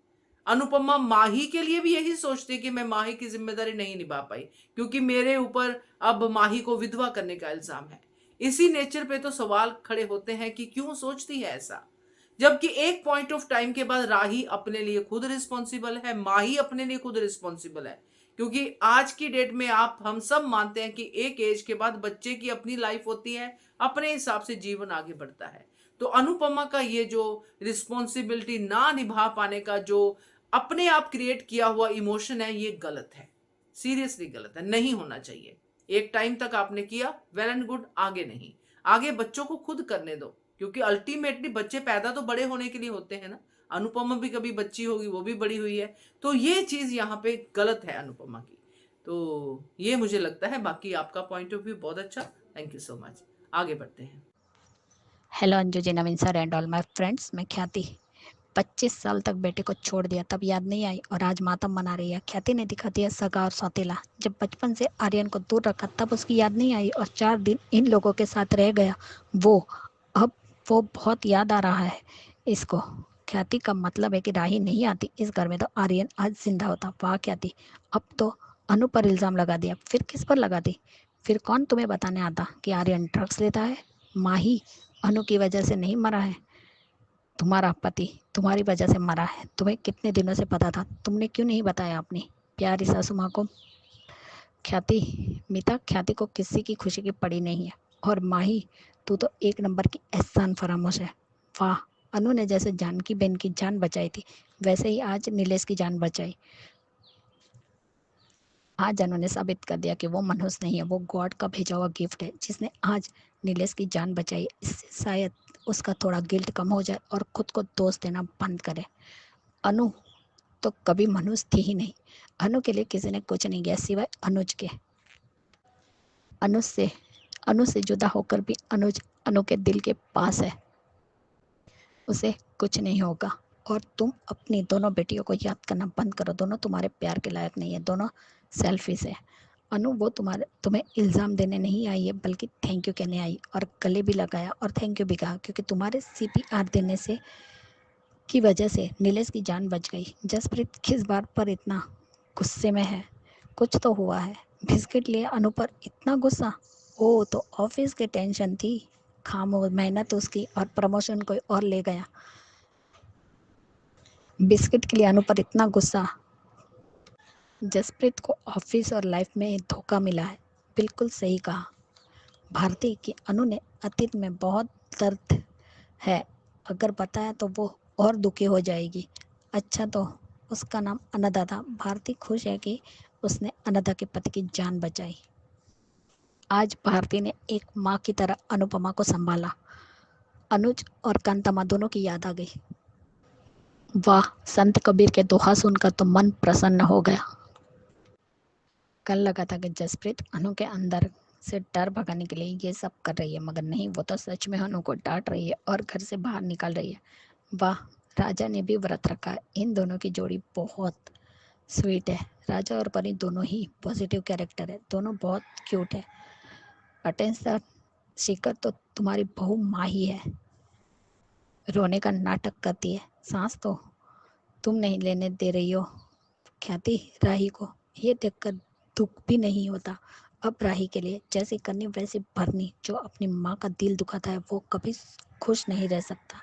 अनुपमा माही के लिए भी यही सोचती है कि मैं माही की जिम्मेदारी नहीं निभा पाई क्योंकि मेरे ऊपर अब माही को विधवा करने का इल्जाम है। इसी नेचर पे तो सवाल खड़े होते हैं कि क्यों सोचती है ऐसा, जबकि एक पॉइंट ऑफ टाइम के बाद राही अपने लिए खुद रिस्पॉन्सिबल है, माही अपने लिए खुद रिस्पॉन्सिबल है। क्योंकि आज की डेट में हम सब मानते हैं कि एक एज के बाद बच्चे की अपनी लाइफ होती है, अपने हिसाब से जीवन आगे बढ़ता है। तो अनुपमा का ये जो रिस्पॉन्सिबिलिटी ना निभा पाने का जो अपने आप क्रिएट किया हुआ इमोशन है, ये गलत है, सीरियसली गलत है, नहीं होना चाहिए। एक टाइम तक आपने किया, वेल एंड गुड, आगे नहीं। आगे बच्चों को खुद करने दो, क्योंकि अल्टीमेटली बच्चे पैदा तो बड़े होने के लिए होते हैं ना। अनुपमा भी कभी बच्ची होगी, वो भी बड़ी हुई है। तो ये चीज यहाँ पे गलत है अनुपमा की। तो ये मुझे लगता है। बाकी आपका पॉइंट ऑफ व्यू बहुत अच्छा, थैंक यू सो मच। आगे बढ़ते हैं। Hello Anju ji, Naveen sir and all my friends. मैं ख्याति 25 साल तक बेटे को छोड़ दिया, तब याद नहीं आई और आज मातम मना रही है। ख्याति ने दिखा दिया सगा और सौतेला। जब बचपन से आर्यन को दूर रखा तब उसकी याद नहीं आई और 4 दिन इन लोगों के साथ रह गया अब वो बहुत याद आ रहा है इसको। ख्याति का मतलब है कि राही नहीं आती इस घर में तो आर्यन आज जिंदा होता। वाह ख्याति, अब तो अनु पर इल्ज़ाम लगा दिया, फिर किस पर लगा दी? फिर कौन तुम्हें बताने आता कि आर्यन ड्रग्स लेता है? माही अनु की वजह से नहीं मरा है, तुम्हारा पति तुम्हारी वजह से मरा है। तुम्हें कितने दिनों से पता था, तुमने क्यों नहीं बताया अपनी प्यारी सासू माँ को? ख्याति, मीता, ख्याति को किसी की खुशी की पड़ी नहीं है। और माही, तू तो एक नंबर की एहसान फरामोश है। वाह, अनु ने जैसे जानकी बहन की जान बचाई थी, वैसे ही आज नीलेश की जान बचाई। आज अनु ने साबित कर दिया कि वो मनुष्य नहीं है, वो गॉड का भेजा हुआ गिफ्ट है, जिसने आज नीलेश की जान बचाई। इससे शायद उसका थोड़ा गिल्ट कम हो जाए और खुद को दोष देना बंद करे। अनु तो कभी मनुष्य थी ही नहीं। अनु के लिए किसी ने कुछ नहीं किया सिवाय अनुज के। अनु से जुदा होकर भी अनुज अनु के दिल के पास है, उसे कुछ नहीं होगा। और तुम अपनी दोनों बेटियों को याद करना बंद करो, दोनों तुम्हारे प्यार के लायक नहीं है, दोनों सेल्फिश है। अनु वो तुम्हें इल्ज़ाम देने नहीं आई है, बल्कि थैंक यू कहने आई, और गले भी लगाया और थैंक यू भी कहा, क्योंकि तुम्हारे CPR देने से की वजह से नीलेश की जान बच गई। जसप्रीत किस बात पर इतना गुस्से में है? कुछ तो हुआ है। बिस्किट लिए अनु पर इतना गुस्सा? ओ, तो ऑफिस की टेंशन थी, खामोश मेहनत उसकी, और प्रमोशन कोई और ले गया। बिस्किट के लिए अनु पर इतना गुस्सा? जसप्रीत को ऑफिस और लाइफ में धोखा मिला है। बिल्कुल सही कहा भारती कि अनु ने अतीत में बहुत दर्द है, अगर बताया तो वो और दुखी हो जाएगी। अच्छा, तो उसका नाम अनदा था। भारती खुश है कि उसने अनदा के पति की जान बचाई। आज भारती ने एक माँ की तरह अनुपमा को संभाला। अनुज और कांतामा दोनों की याद आ गई। वाह, संत कबीर के दोहा सुनकर तो मन प्रसन्न हो गया। कल लगा था कि जसप्रीत अनु के अंदर से डर भगाने के लिए ये सब कर रही है, मगर नहीं, वो तो सच में अनु को डांट रही है और घर से बाहर निकाल रही है। वाह, राजा ने भी व्रत रखा है। इन दोनों की जोड़ी बहुत स्वीट है। राजा और परी दोनों ही पॉजिटिव कैरेक्टर है, दोनों बहुत क्यूट है। अटेंशन सीकर तो तुम्हारी बहू माँ ही है, रोने का नाटक करती है। सांस तो तुम नहीं लेने दे रही हो ख्याति राही को, ये देखकर दुख भी नहीं होता। अब राही के लिए जैसी करनी वैसी भरनी। जो अपनी माँ का दिल दुखाता है वो कभी खुश नहीं रह सकता।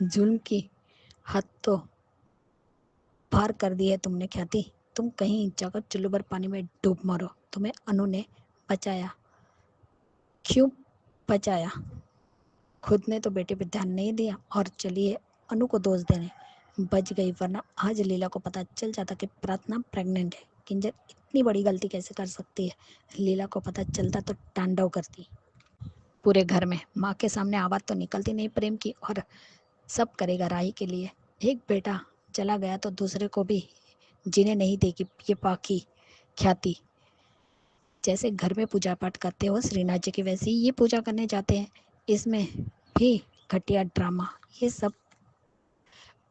जुल्म की हद तो पार कर दी है तुमने ख्याति। तुम कहीं जगह चुल्लू भर पानी में डूब मरो। तुम्हें अनु ने बचाया। क्यों बचाया? खुद ने तो बेटे पे ध्यान नहीं दिया और चलिए अनु को दोष देने। बच गई, वरना आज लीला को पता चल जाता कि प्रार्थना प्रेग्नेंट है। किंजर इतनी बड़ी गलती कैसे कर सकती है? लीला को पता चलता तो तांडव करती। पूरे घर में माँ के सामने आवाज़ तो निकलती नहीं प्रेम की, और सब करेगा राही के लिए। एक बेटा चला गया तो दूसरे को भी जीने नहीं देगी ये पाकी ख्याति। जैसे घर में पूजा पाठ करते हो श्रीनाथ जी की, वैसे ही ये पूजा करने जाते हैं। इसमें भी घटिया ड्रामा। ये सब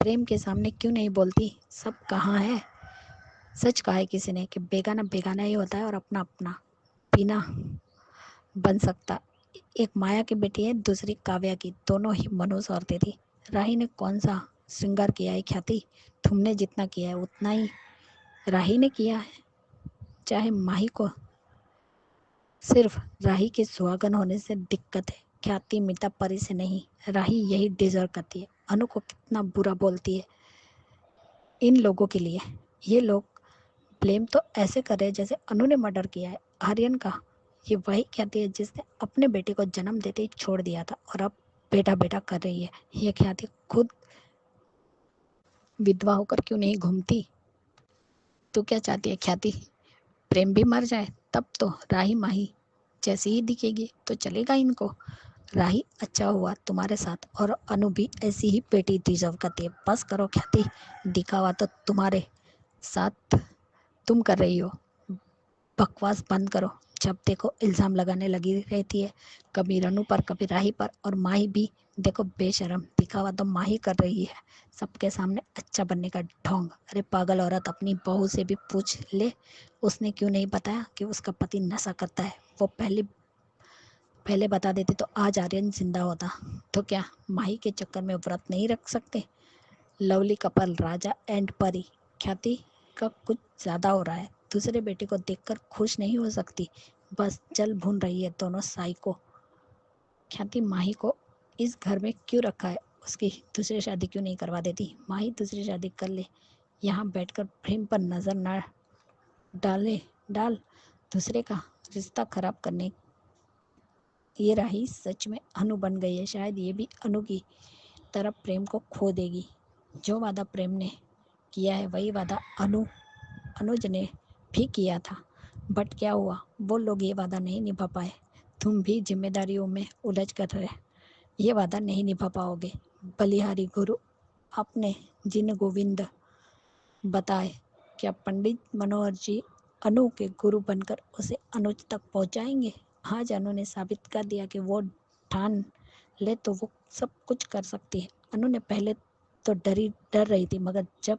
प्रेम के सामने क्यों नहीं बोलती? सब कहाँ है? सच कहा है किसी ने कि बेगाना बेगाना ही होता है और अपना अपना बिना बन सकता। एक माया की बेटी है, दूसरी काव्या की, दोनों ही मनुष्य औरतें थी। राही ने कौन सा श्रृंगार किया है ख्याति? तुमने जितना किया है उतना ही राही ने किया है। चाहे माही को सिर्फ राही के सुहागन होने से दिक्कत है, ख्याति मीता परी से नहीं। राही यही डिजर्व करती है। अनु को कितना बुरा बोलती है इन लोगों के लिए। ये लोग ब्लेम तो ऐसे कर रहे हैं जैसे अनु ने मर्डर किया है आर्यन का। ये वही ख्याति है जिसने अपने बेटे को जन्म देते ही छोड़ दिया था और अब बेटा बेटा कर रही है। ये ख्याति खुद विधवा होकर क्यों नहीं घूमती? तो क्या चाहती है ख्याति? प्रेम भी मर जाए तब तो राही माही जैसी ही दिखेगी तो चलेगा इनको। राही अच्छा हुआ तुम्हारे साथ, और अनु भी ऐसी ही बेटी डिजर्व करती है। बस करो ख्याति, दिखावा तो तुम्हारे साथ तुम कर रही हो। बकवास बंद करो। जब देखो इल्ज़ाम लगाने लगी रहती है, कभी रनु पर कभी राही पर, और माही भी देखो बेशरम। दिखावा तो माही कर रही है सबके सामने अच्छा बनने का ढोंग। अरे पागल औरत, अपनी बहू से भी पूछ ले, उसने क्यों नहीं बताया कि उसका पति नशा करता है? वो पहले बता देती तो आज आर्यन जिंदा होता। तो क्या माही के चक्कर में व्रत नहीं रख सकते? लवली कपल राजा एंड परी। ख्याति का कुछ ज़्यादा हो रहा है। दूसरे बेटे को देखकर खुश नहीं हो सकती। बस जल भून रही है दोनों साइको। ख्याति माही को इस घर में क्यों रखा है, उसकी दूसरी शादी क्यों नहीं करवा देती। माही दूसरी शादी कर ले, यहाँ बैठकर प्रेम पर नज़र न डाल दूसरे का रिश्ता खराब करने। ये राही सच में अनु बन गई है। शायद ये भी अनु की तरफ प्रेम को खो देगी। जो वादा प्रेम ने किया है वही वादा अनुज ने भी किया था, बट क्या हुआ, वो लोग ये वादा नहीं निभा पाए। तुम भी जिम्मेदारियों में उलझ कर रहे, ये वादा नहीं निभा पाओगे। बलिहारी गुरु अपने जिन गोविंद बताए, क्या पंडित मनोहर जी अनु के गुरु बनकर उसे अनुज तक पहुंचाएंगे। आज अनु ने साबित कर दिया कि वो ठान ले तो वो सब कुछ कर सकती है। अनु ने पहले तो डर रही थी, मगर जब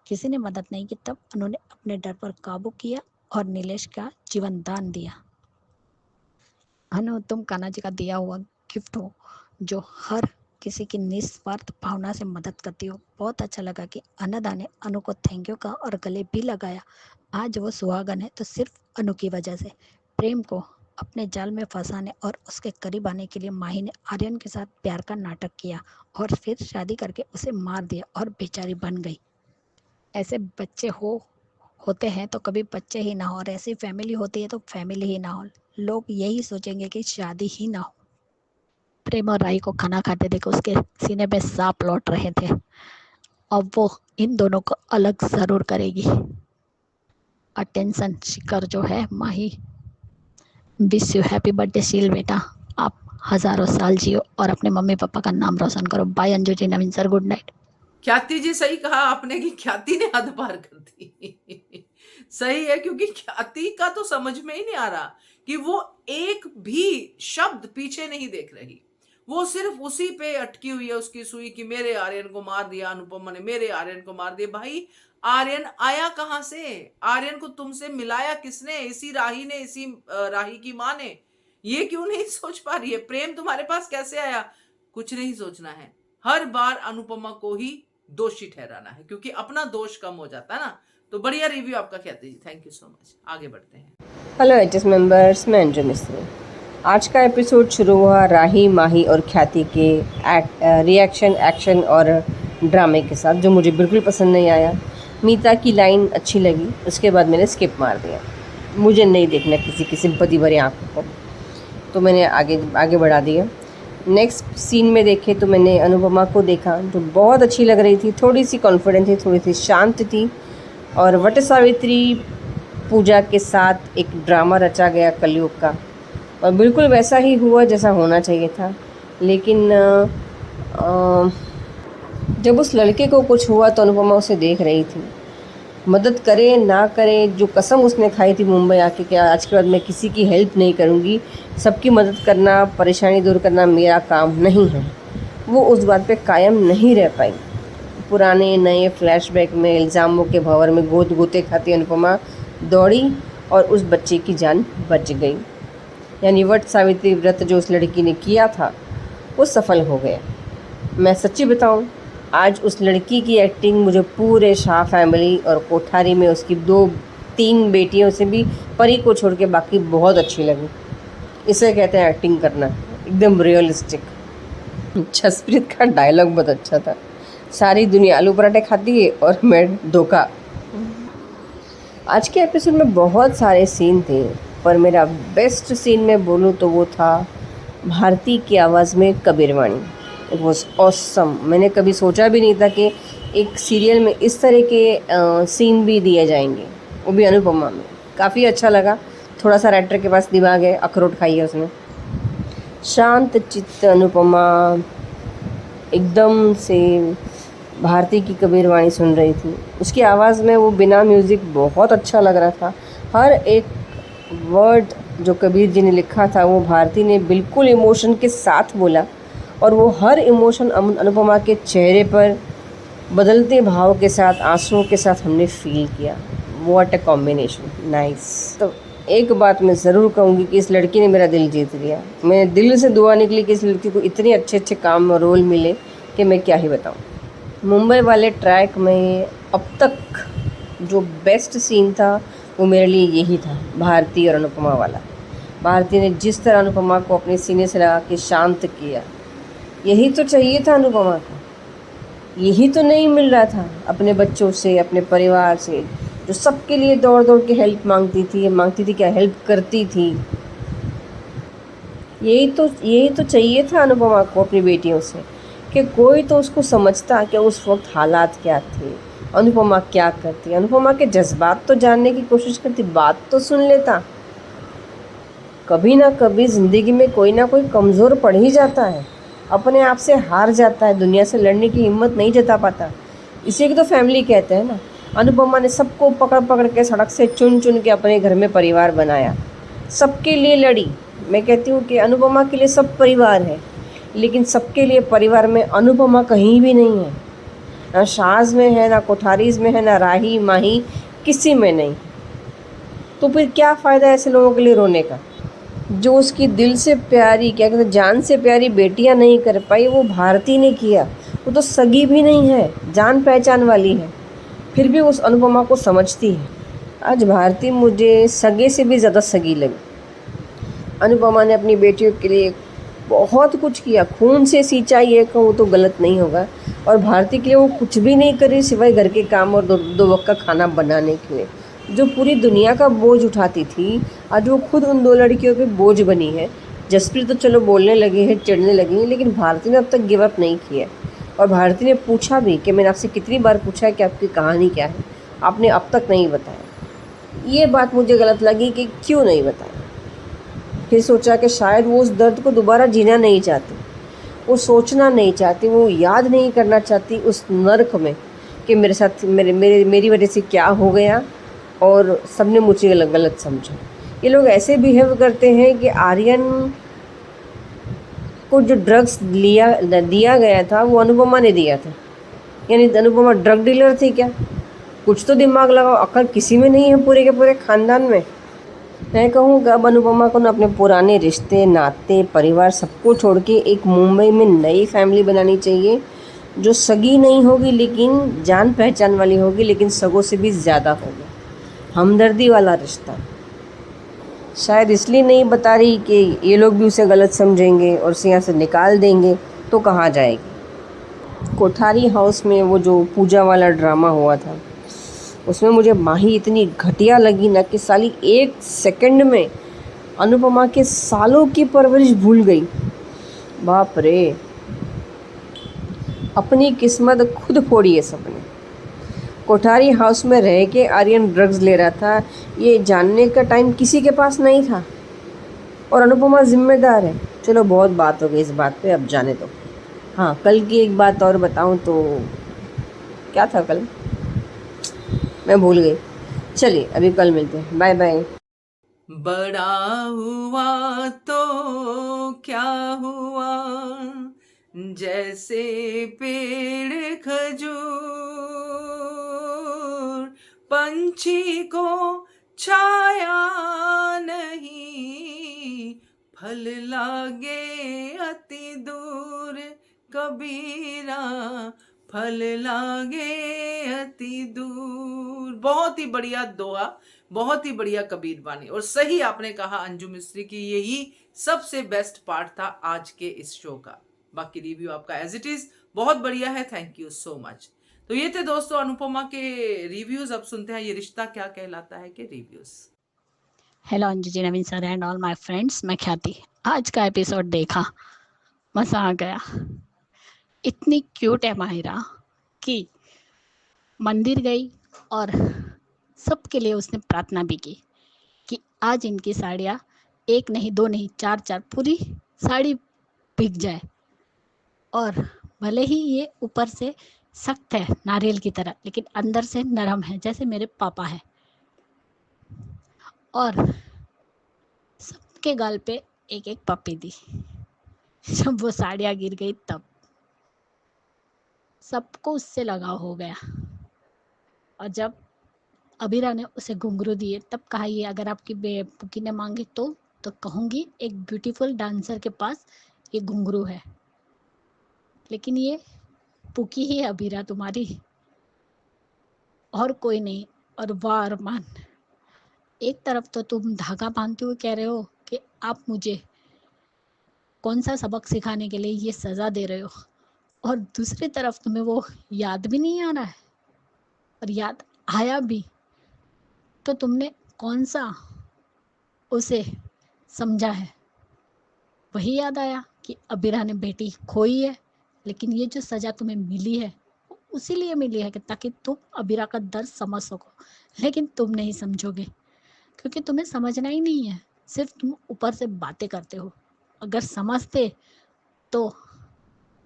किसी ने मदद नहीं की तब अनु ने अपने डर पर काबू किया और नीलेश का जीवन दान दिया। अनु, तुम कान्हा जी का दिया हुआ गिफ्ट हो, जो हर किसी की निस्वार्थ भावना से मदद करती हो। बहुत अच्छा लगा कि अन्नदा ने अनु को थैंक यू कहा और गले भी लगाया। आज वो सुहागन है तो सिर्फ अनु की वजह से। प्रेम को अपने जाल में फंसाने और उसके करीब आने के लिए माही ने आर्यन के साथ प्यार का नाटक किया और फिर शादी करके उसे मार दिया और बेचारी बन गई। ऐसे बच्चे होते हैं तो कभी बच्चे ही ना हो, और ऐसी फैमिली होती है तो फैमिली ही ना हो। लोग यही सोचेंगे कि शादी ही ना हो। प्रेम और राही को खाना खाते देखो उसके सीने में सांप लौट रहे थे। अब वो इन दोनों को अलग जरूर करेगी। अटेंशन शिकर जो है माही, विश यू हैप्पी बर्थडे शील बेटा, आप हजारों साल जियो और अपने मम्मी पापा का नाम रोशन करो। Bye Anju ji, Naveen sir, good night. ख्याति जी सही कहा आपने कि ख्याति ने हद पार कर दी। सही है, क्योंकि ख्याति का तो समझ में ही नहीं आ रहा कि वो एक भी शब्द पीछे नहीं देख रही। वो सिर्फ उसी पे अटकी हुई है, उसकी सुई की मेरे आर्यन को मार दिया अनुपमा ने, मेरे आर्यन को मार दिया। भाई आर्यन आया कहां से? आर्यन को तुमसे मिलाया किसने? इसी राही ने, इसी राही की माँ ने। ये क्यों नहीं सोच पा रही है? प्रेम तुम्हारे पास कैसे आया? कुछ नहीं सोचना है, हर बार अनुपमा को ही दोषी ठहराना है, क्योंकि अपना दोष कम हो जाता है ना। तो बढ़िया रिव्यू आपका ख्याति जी, थैंक यू सो मच। आगे बढ़ते हैं। हेलो एचएस मेंबर्स, मैं अंजू मिस्त्री। आज का एपिसोड शुरू हुआ राही, माही और ख्याति के रिएक्शन, एक्शन और ड्रामे के साथ, जो मुझे बिल्कुल पसंद नहीं आया। मीता की लाइन अच्छी लगी, उसके बाद मैंने स्किप मार दिया। मुझे नहीं देखना किसी की सिंपैथी भरी आंखों को, तो मैंने आगे बढ़ा दिया। नेक्स्ट सीन में देखे तो मैंने अनुपमा को देखा, जो बहुत अच्छी लग रही थी, थोड़ी सी कॉन्फिडेंट थी, थोड़ी सी शांत थी। और वट सावित्री पूजा के साथ एक ड्रामा रचा गया कलयुग का, और बिल्कुल वैसा ही हुआ जैसा होना चाहिए था। लेकिन जब उस लड़के को कुछ हुआ तो अनुपमा उसे देख रही थी। मदद करे ना करे, जो कसम उसने खाई थी मुंबई आके, कि आज के बाद मैं किसी की हेल्प नहीं करूँगी, सबकी मदद करना, परेशानी दूर करना मेरा काम नहीं है, वो उस बात पे कायम नहीं रह पाई। पुराने नए फ्लैशबैक में इल्ज़ामों के भंवर में गोते खाती अनुपमा दौड़ी और उस बच्चे की जान बच गई। यानी वट सावित्री व्रत जो उस लड़की ने किया था वो सफल हो गया। मैं सच्ची बताऊं, आज उस लड़की की एक्टिंग मुझे पूरे शाह फैमिली और कोठारी में उसकी 2-3 बेटियों से भी, परी को छोड़ के बाकी बहुत अच्छी लगी। इसे कहते हैं एक्टिंग करना, एकदम रियलिस्टिक। जसप्रीत का डायलॉग बहुत अच्छा था, सारी दुनिया आलू पराठे खाती है और मैं धोखा। आज के एपिसोड में बहुत सारे सीन थे, पर मेरा बेस्ट सीन में बोलूँ तो वो था भारती की आवाज़ में कबीरवाणी। It was awesome. मैंने कभी सोचा भी नहीं था कि एक सीरियल में इस तरह के सीन भी दिए जाएंगे, वो भी अनुपमा में। काफ़ी अच्छा लगा। थोड़ा सा राइटर के पास दिमाग है, अखरोट खाई है उसने। शांत चित्त अनुपमा एकदम से भारती की कबीरवाणी सुन रही थी। उसकी आवाज़ में वो बिना म्यूज़िक बहुत अच्छा लग रहा था। हर एक वर्ड जो कबीर जी ने लिखा था वो भारती ने बिल्कुल इमोशन के साथ बोला, और वो हर इमोशन अनुपमा के चेहरे पर बदलते भाव के साथ, आंसुओं के साथ हमने फील किया। What a combination, nice. तो एक बात मैं ज़रूर कहूँगी कि इस लड़की ने मेरा दिल जीत लिया। मैं दिल से दुआ निकली कि इस लड़की को इतने अच्छे अच्छे काम और रोल मिले कि मैं क्या ही बताऊँ। मुंबई वाले ट्रैक में अब तक जो बेस्ट सीन था वो मेरे लिए यही था, भारती और अनुपमा वाला। भारती ने जिस तरह अनुपमा को अपने सीने से लगा के शांत किया, यही तो चाहिए था अनुपमा को। यही तो नहीं मिल रहा था अपने बच्चों से, अपने परिवार से, जो सबके लिए दौड़ दौड़ के हेल्प मांगती थी क्या, हेल्प करती थी। यही तो चाहिए था अनुपमा को अपनी बेटियों से, कि कोई तो उसको समझता कि उस वक्त हालात क्या थे, अनुपमा क्या करती, अनुपमा के जज्बात तो जानने की कोशिश करती, बात तो सुन लेता। कभी ना कभी ज़िंदगी में कोई ना कोई कमज़ोर पड़ ही जाता है, अपने आप से हार जाता है, दुनिया से लड़ने की हिम्मत नहीं जता पाता। इसी की तो फैमिली कहते हैं ना। अनुपमा ने सबको पकड़ पकड़ के सड़क से चुन चुन के अपने घर में परिवार बनाया, सबके लिए लड़ी। मैं कहती हूँ कि अनुपमा के लिए सब परिवार है, लेकिन सबके लिए परिवार में अनुपमा कहीं भी नहीं है। ना शाज में है, ना कोठारीज में है, ना राही माही, किसी में नहीं। तो फिर क्या फ़ायदा ऐसे लोगों के लिए रोने का। जो उसकी दिल से प्यारी, क्या कहते हैं, जान से प्यारी बेटियां नहीं कर पाई, वो भारती ने किया। वो तो सगी भी नहीं है, जान पहचान वाली है, फिर भी उस अनुपमा को समझती है। आज भारती मुझे सगे से भी ज़्यादा सगी लगी। अनुपमा ने अपनी बेटियों के लिए बहुत कुछ किया, खून से सींचा, ये कहूँ तो गलत नहीं होगा। और भारती के लिए वो कुछ भी नहीं करी सिवाय घर के काम और दो वक्त का खाना बनाने के लिए। जो पूरी दुनिया का बोझ उठाती थी, आज वो खुद उन 2 लड़कियों पे बोझ बनी है। जसप्रीत तो चलो बोलने लगी है, चिढ़ने लगी है, लेकिन भारती ने अब तक गिव अप नहीं किया। और भारती ने पूछा भी कि मैंने आपसे कितनी बार पूछा है कि आपकी कहानी क्या है, आपने अब तक नहीं बताया। ये बात मुझे गलत लगी कि क्यों नहीं बताया। फिर सोचा कि शायद वो उस दर्द को दोबारा जीना नहीं चाहती, वो सोचना नहीं चाहती, वो याद नहीं करना चाहती उस नर्क में कि मेरे साथ मेरी वजह से क्या हो गया और सबने मुझे गलत समझा। ये लोग ऐसे बिहेव करते हैं कि आर्यन को जो ड्रग्स दिया गया था वो अनुपमा ने दिया था, यानी अनुपमा ड्रग डीलर थी क्या। कुछ तो दिमाग लगाओ, अकल किसी में नहीं है पूरे के पूरे ख़ानदान में। मैं कहूँ कि अब अनुपमा को ना अपने पुराने रिश्ते, नाते, परिवार सबको छोड़ के एक मुंबई में नई फैमिली बनानी चाहिए, जो सगी नहीं होगी लेकिन जान पहचान वाली होगी, लेकिन सगों से भी ज़्यादा होगी, हमदर्दी वाला रिश्ता। शायद इसलिए नहीं बता रही कि ये लोग भी उसे गलत समझेंगे और उसे यहाँ से निकाल देंगे तो कहाँ जाएगी। कोठारी हाउस में वो जो पूजा वाला ड्रामा हुआ था, उसमें मुझे माही इतनी घटिया लगी ना कि साली 1 सेकंड में अनुपमा के सालों की परवरिश भूल गई। बाप रे, अपनी किस्मत खुद फोड़ी है सबने। कोठारी हाउस में रह के आर्यन ड्रग्स ले रहा था, ये जानने का टाइम किसी के पास नहीं था, और अनुपमा जिम्मेदार है। चलो बहुत बात हो गई इस बात पे, अब जाने दो। हाँ, कल की एक बात और बताऊं तो क्या था कल, मैं भूल गई। चलिए अभी कल मिलते हैं, बाय बाय। बड़ा हुआ तो क्या हुआ, जैसे पेड़ खजूर, पंछी को छाया नहीं, फल लागे अति दूर, कबीरा फल लागे अति दूर। बहुत ही बढ़िया दोहा, बहुत ही बढ़िया कबीर वाणी। और सही आपने कहा अंजू मिस्त्री की, यही सबसे बेस्ट पार्ट था आज के इस शो का। बाकी रिव्यू आपका एज इट इज बहुत बढ़िया है, थैंक यू सो मच। तो ये थे दोस्तों अनुपमा के रिव्यूज। अब सुनते हैं ये रिश्ता क्या कहलाता है के reviews. Hello Anju ji, Naveen sir and all my friends, मैं ख्याति। आज का एपिसोड देखा, मज़ा आ गया। इतनी क्यूट है माहिरा कि मंदिर गई और सबके लिए उसने प्रार्थना भी की कि आज इनकी साड़ियाँ 1 नहीं 2 नहीं 4 पूरी साड़ी बिक जाए। और भले ही ये ऊपर से सख्त है नारियल की तरह, लेकिन अंदर से नरम है जैसे मेरे पापा है। और सबके गाल पे एक एक पप्पी दी। जब वो साड़ियाँ गिर गई तब सबको उससे लगाव हो गया। और जब अबीरा ने उसे घुंघरू दिए तब कहा, ये अगर आपकी पुकी ने मांगे तो कहूँगी एक ब्यूटीफुल डांसर के पास ये घुंघरू है, लेकिन ये पुकी ही है अबीरा तुम्हारी, और कोई नहीं। और वाह अरमान, एक तरफ तो तुम धागा बांधते हुए कह रहे हो कि आप मुझे कौन सा सबक सिखाने के लिए ये सज़ा दे रहे हो, और दूसरी तरफ तुम्हें वो याद भी नहीं आ रहा है, और याद आया भी तो तुमने कौन सा उसे समझा है। वही याद आया कि अबीरा ने बेटी खोई है, लेकिन ये जो सज़ा तुम्हें मिली है वो उसी लिए मिली है कि ताकि तुम अबीरा का दर्द समझ सको, लेकिन तुम नहीं समझोगे क्योंकि तुम्हें समझना ही नहीं है, सिर्फ तुम ऊपर से बातें करते हो। अगर समझते तो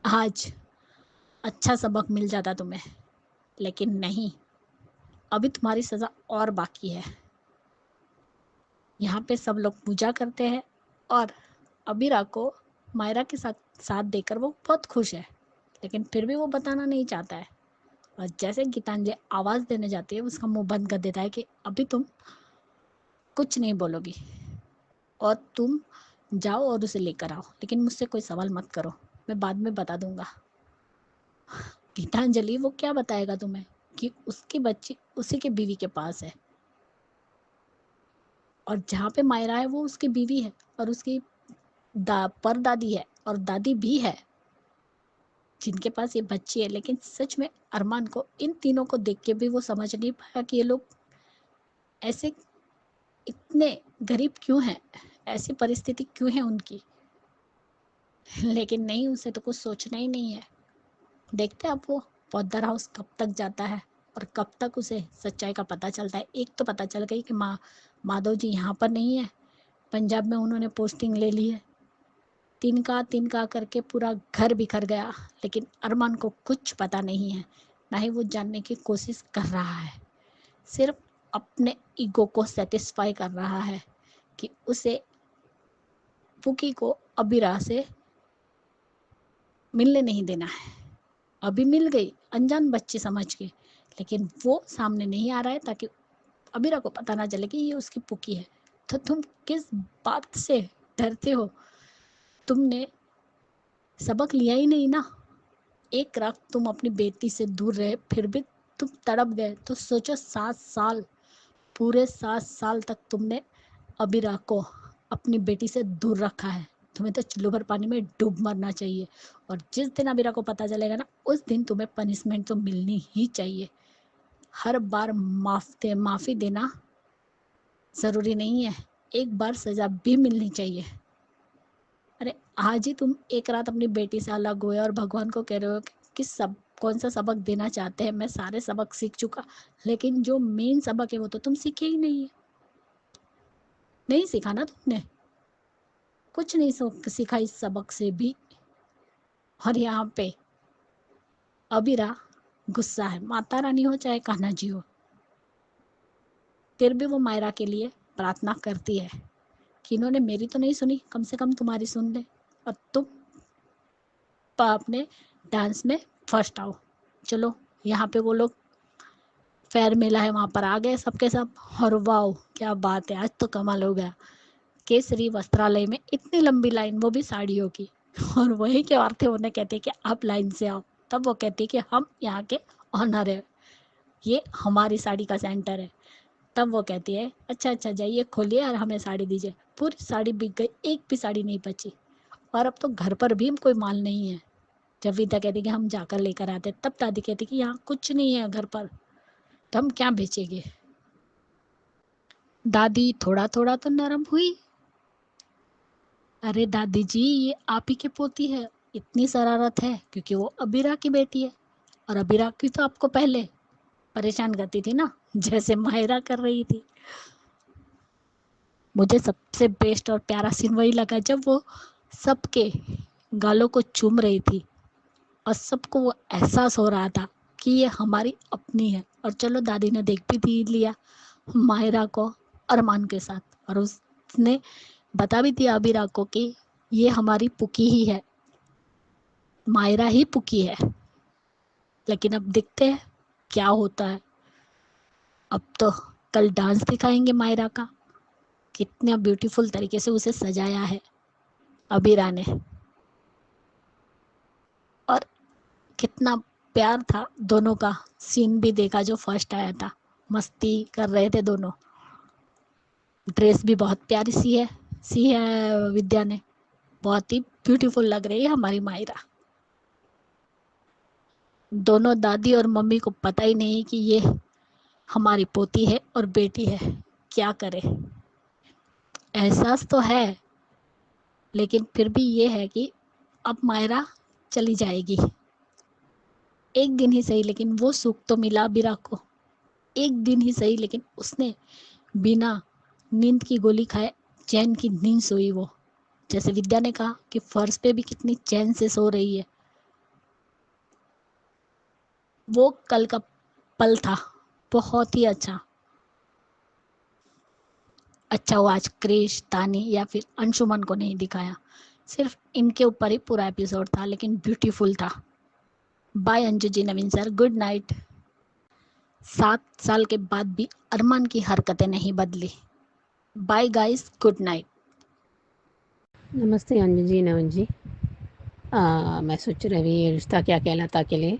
आज अच्छा सबक मिल जाता तुम्हें, लेकिन नहीं, अभी तुम्हारी सज़ा और बाकी है। यहाँ पे सब लोग पूजा करते हैं और अबीरा को मायरा के साथ साथ देकर वो बहुत खुश है, लेकिन फिर भी वो बताना नहीं चाहता है। और जैसे गीतांजलि आवाज़ देने जाती है, उसका मुंह बंद कर देता है कि अभी तुम कुछ नहीं बोलोगी, और तुम जाओ और उसे लेकर आओ, लेकिन मुझसे कोई सवाल मत करो, मैं बाद में बता दूंगा। गीतांजलि वो क्या बताएगा तुम्हें कि उसकी बच्ची उसी के बीवी के पास है, और जहाँ पे मायरा है वो उसकी बीवी है, और उसकी परदादी है और दादी भी है जिनके पास ये बच्ची है। लेकिन सच में अरमान को इन तीनों को देख के भी वो समझ नहीं पाया कि ये लोग ऐसे इतने गरीब क्यों हैं, ऐसी परिस्थिति क्यों है उनकी। लेकिन नहीं, उसे तो कुछ सोचना ही नहीं है। देखते अब वो पौधर हाउस कब तक जाता है और कब तक उसे सच्चाई का पता चलता है। एक तो पता चल गई कि माधव जी यहाँ पर नहीं है, पंजाब में उन्होंने पोस्टिंग ले ली है। तिनका करके पूरा घर बिखर गया, लेकिन अरमान को कुछ पता नहीं है, ना ही वो जानने की कोशिश कर रहा है। सिर्फ अपने ईगो को सेटिस्फाई कर रहा है कि उसे पुकी को अबीरा से मिलने नहीं देना है। अभी मिल गई अनजान बच्ची समझ के, लेकिन वो सामने नहीं आ रहा है ताकि अबीरा को पता ना चले कि ये उसकी पुकी है। तो तुम किस बात से डरते हो? तुमने सबक लिया ही नहीं ना। एक रात तुम अपनी बेटी से दूर रहे, फिर भी तुम तड़प गए। तो सोचो 7 साल, पूरे 7 साल तक तुमने अबीरा को अपनी बेटी से दूर रखा है। तुम्हें तो चुल्लू भर पानी में डूब मरना चाहिए, और जिस दिन अबीरा को पता चलेगा ना, उस दिन तुम्हें पनिशमेंट तो मिलनी ही चाहिए। हर बार माफ़ी देना ज़रूरी नहीं है, एक बार सज़ा भी मिलनी चाहिए। अरे आज ही तुम एक रात अपनी बेटी से अलग हुए और भगवान को कह रहे हो कि सब कौन सा सबक देना चाहते हैं। मैं सारे सबक सीख चुका, लेकिन जो मेन सबक है वो तो तुम सीखे ही नहीं है। नहीं सीखा ना तुमने, कुछ नहीं सीखा इस सबक से भी। और यहाँ पे अबीरा गुस्सा है, माता रानी हो चाहे कान्हा जी हो, फिर भी वो मायरा के लिए प्रार्थना करती है कि इन्होंने मेरी तो नहीं सुनी, कम से कम तुम्हारी सुन ले, और तुम अपने डांस में फर्स्ट आओ। चलो यहाँ पे वो लोग फेयर मेला है वहाँ पर आ गए सबके सब, और वाओ क्या बात है, आज तो कमाल हो गया। केसरी वस्त्रालय में इतनी लंबी लाइन, वो भी साड़ियों की, और वही के औरतें उन्हें कहती है कि आप लाइन से आओ। तब वो कहती है कि हम यहाँ के ऑनर है, ये हमारी साड़ी का सेंटर है। तब वो कहती है अच्छा जाइए खोलिए और हमें साड़ी दीजिए। पूरी साड़ी बिक गई, एक भी साड़ी नहीं बची, और अब तो घर पर भी कोई माल नहीं है। जब विदा कहती कि हम जाकर लेकर आते, तब दादी कहती कि यहाँ कुछ नहीं है घर पर, तो हम क्या बेचेंगे। दादी थोड़ा थोड़ा तो नरम हुई। अरे दादी जी, ये आप ही की पोती है, इतनी शरारत है क्योंकि वो अबीरा की बेटी है, और अबीरा की तो आपको पहले परेशान करती थी ना, जैसे मायरा कर रही थी। मुझे सबसे बेस्ट और प्यारा सीन वही लगा जब वो सबके गालों को चूम रही थी, और सबको वो एहसास हो रहा था कि ये हमारी अपनी है। और चलो दादी ने देख भी लिया मायरा को अरमान के साथ, और उसने बता भी दिया अबीरा को कि ये हमारी पुकी ही है, मायरा ही पुकी है। लेकिन अब देखते हैं क्या होता है। अब तो कल डांस दिखाएंगे मायरा का, कितना ब्यूटीफुल तरीके से उसे सजाया है अबीरा ने, और कितना प्यार था दोनों का। सीन भी देखा जो फर्स्ट आया था, मस्ती कर रहे थे दोनों। ड्रेस भी बहुत प्यारी सी है, सी है विद्या ने, बहुत ही ब्यूटीफुल लग रही है हमारी मायरा। दोनों दादी और मम्मी को पता ही नहीं कि ये हमारी पोती है और बेटी है। क्या करे, एहसास तो है, लेकिन फिर भी ये है कि अब मायरा चली जाएगी। एक दिन ही सही, लेकिन वो सुख तो मिला अबीरा को। एक दिन ही सही, लेकिन उसने बिना नींद की गोली खाए चैन की नींद सोई वो। जैसे विद्या ने कहा कि फर्श पे भी कितनी चैन से सो रही है। वो कल का पल था, बहुत ही अच्छा। अच्छा हुआ आज क्रिश, तानी या फिर अंशुमन को नहीं दिखाया, सिर्फ इनके ऊपर ही पूरा एपिसोड था, लेकिन ब्यूटीफुल था। Bye Anju ji, Naveen sir, good night. 7 साल के बाद भी अरमान की हरकतें नहीं बदली। Bye guys, good night. नमस्ते अंजू जी, नवीन जी। मैं सोच रही ये रिश्ता क्या कहलाता के लिए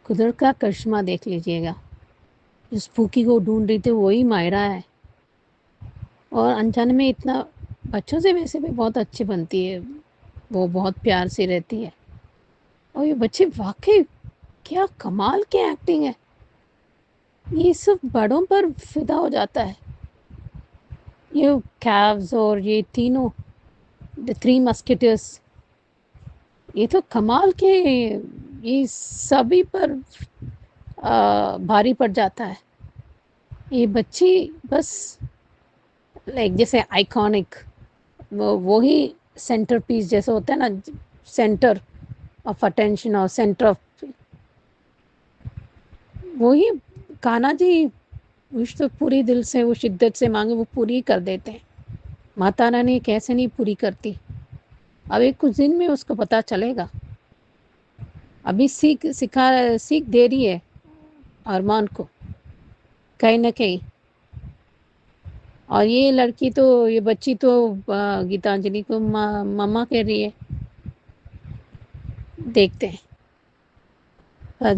कुदरत का करिश्मा देख लीजिएगा। जिस स्पूकी को ढूंढ रही थी वही मायरा है, और अनजाने में इतना बच्चों से वैसे भी बहुत अच्छी बनती है, वो बहुत प्यार से रहती है। और ये बच्चे वाकई क्या कमाल की एक्टिंग है, ये सब बड़ों पर फिदा हो जाता है। ये कैव्स और ये तीनों द थ्री मस्केटर्स, ये तो कमाल के, ये सभी पर भारी पड़ जाता है। ये बच्ची बस लाइक जैसे आइकॉनिक, वो ही सेंटर पीस जैसे होता है ना, सेंटर ऑफ अटेंशन और सेंटर ऑफ, वही कान्हा जी विश तो पूरी दिल से वो शिद्दत से मांगे वो पूरी कर देते हैं। माता रानी कैसे नहीं पूरी करती, अब एक कुछ दिन में उसको पता चलेगा। अभी सीख दे रही है अरमान को कहीं ना कहीं। और ये लड़की तो, ये बच्ची तो गीतांजलि को मम्मा कह रही है। देखते हैं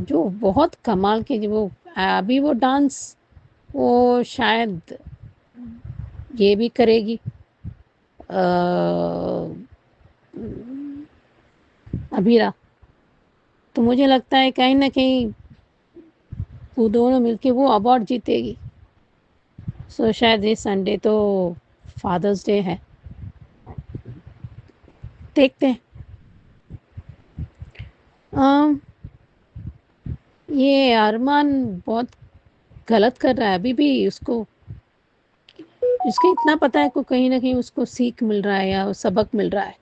जो बहुत कमाल के, वो अभी वो डांस वो शायद ये भी करेगी अभीरा। तो मुझे लगता है कहीं ना कहीं वो दोनों मिलके वो अवार्ड जीतेगी। सो शायद ये संडे तो फादर्स डे है, देखते हैं। ये अरमान बहुत गलत कर रहा है अभी भी, उसको इतना पता है को कहीं ना कहीं उसको सीख मिल रहा है या सबक मिल रहा है।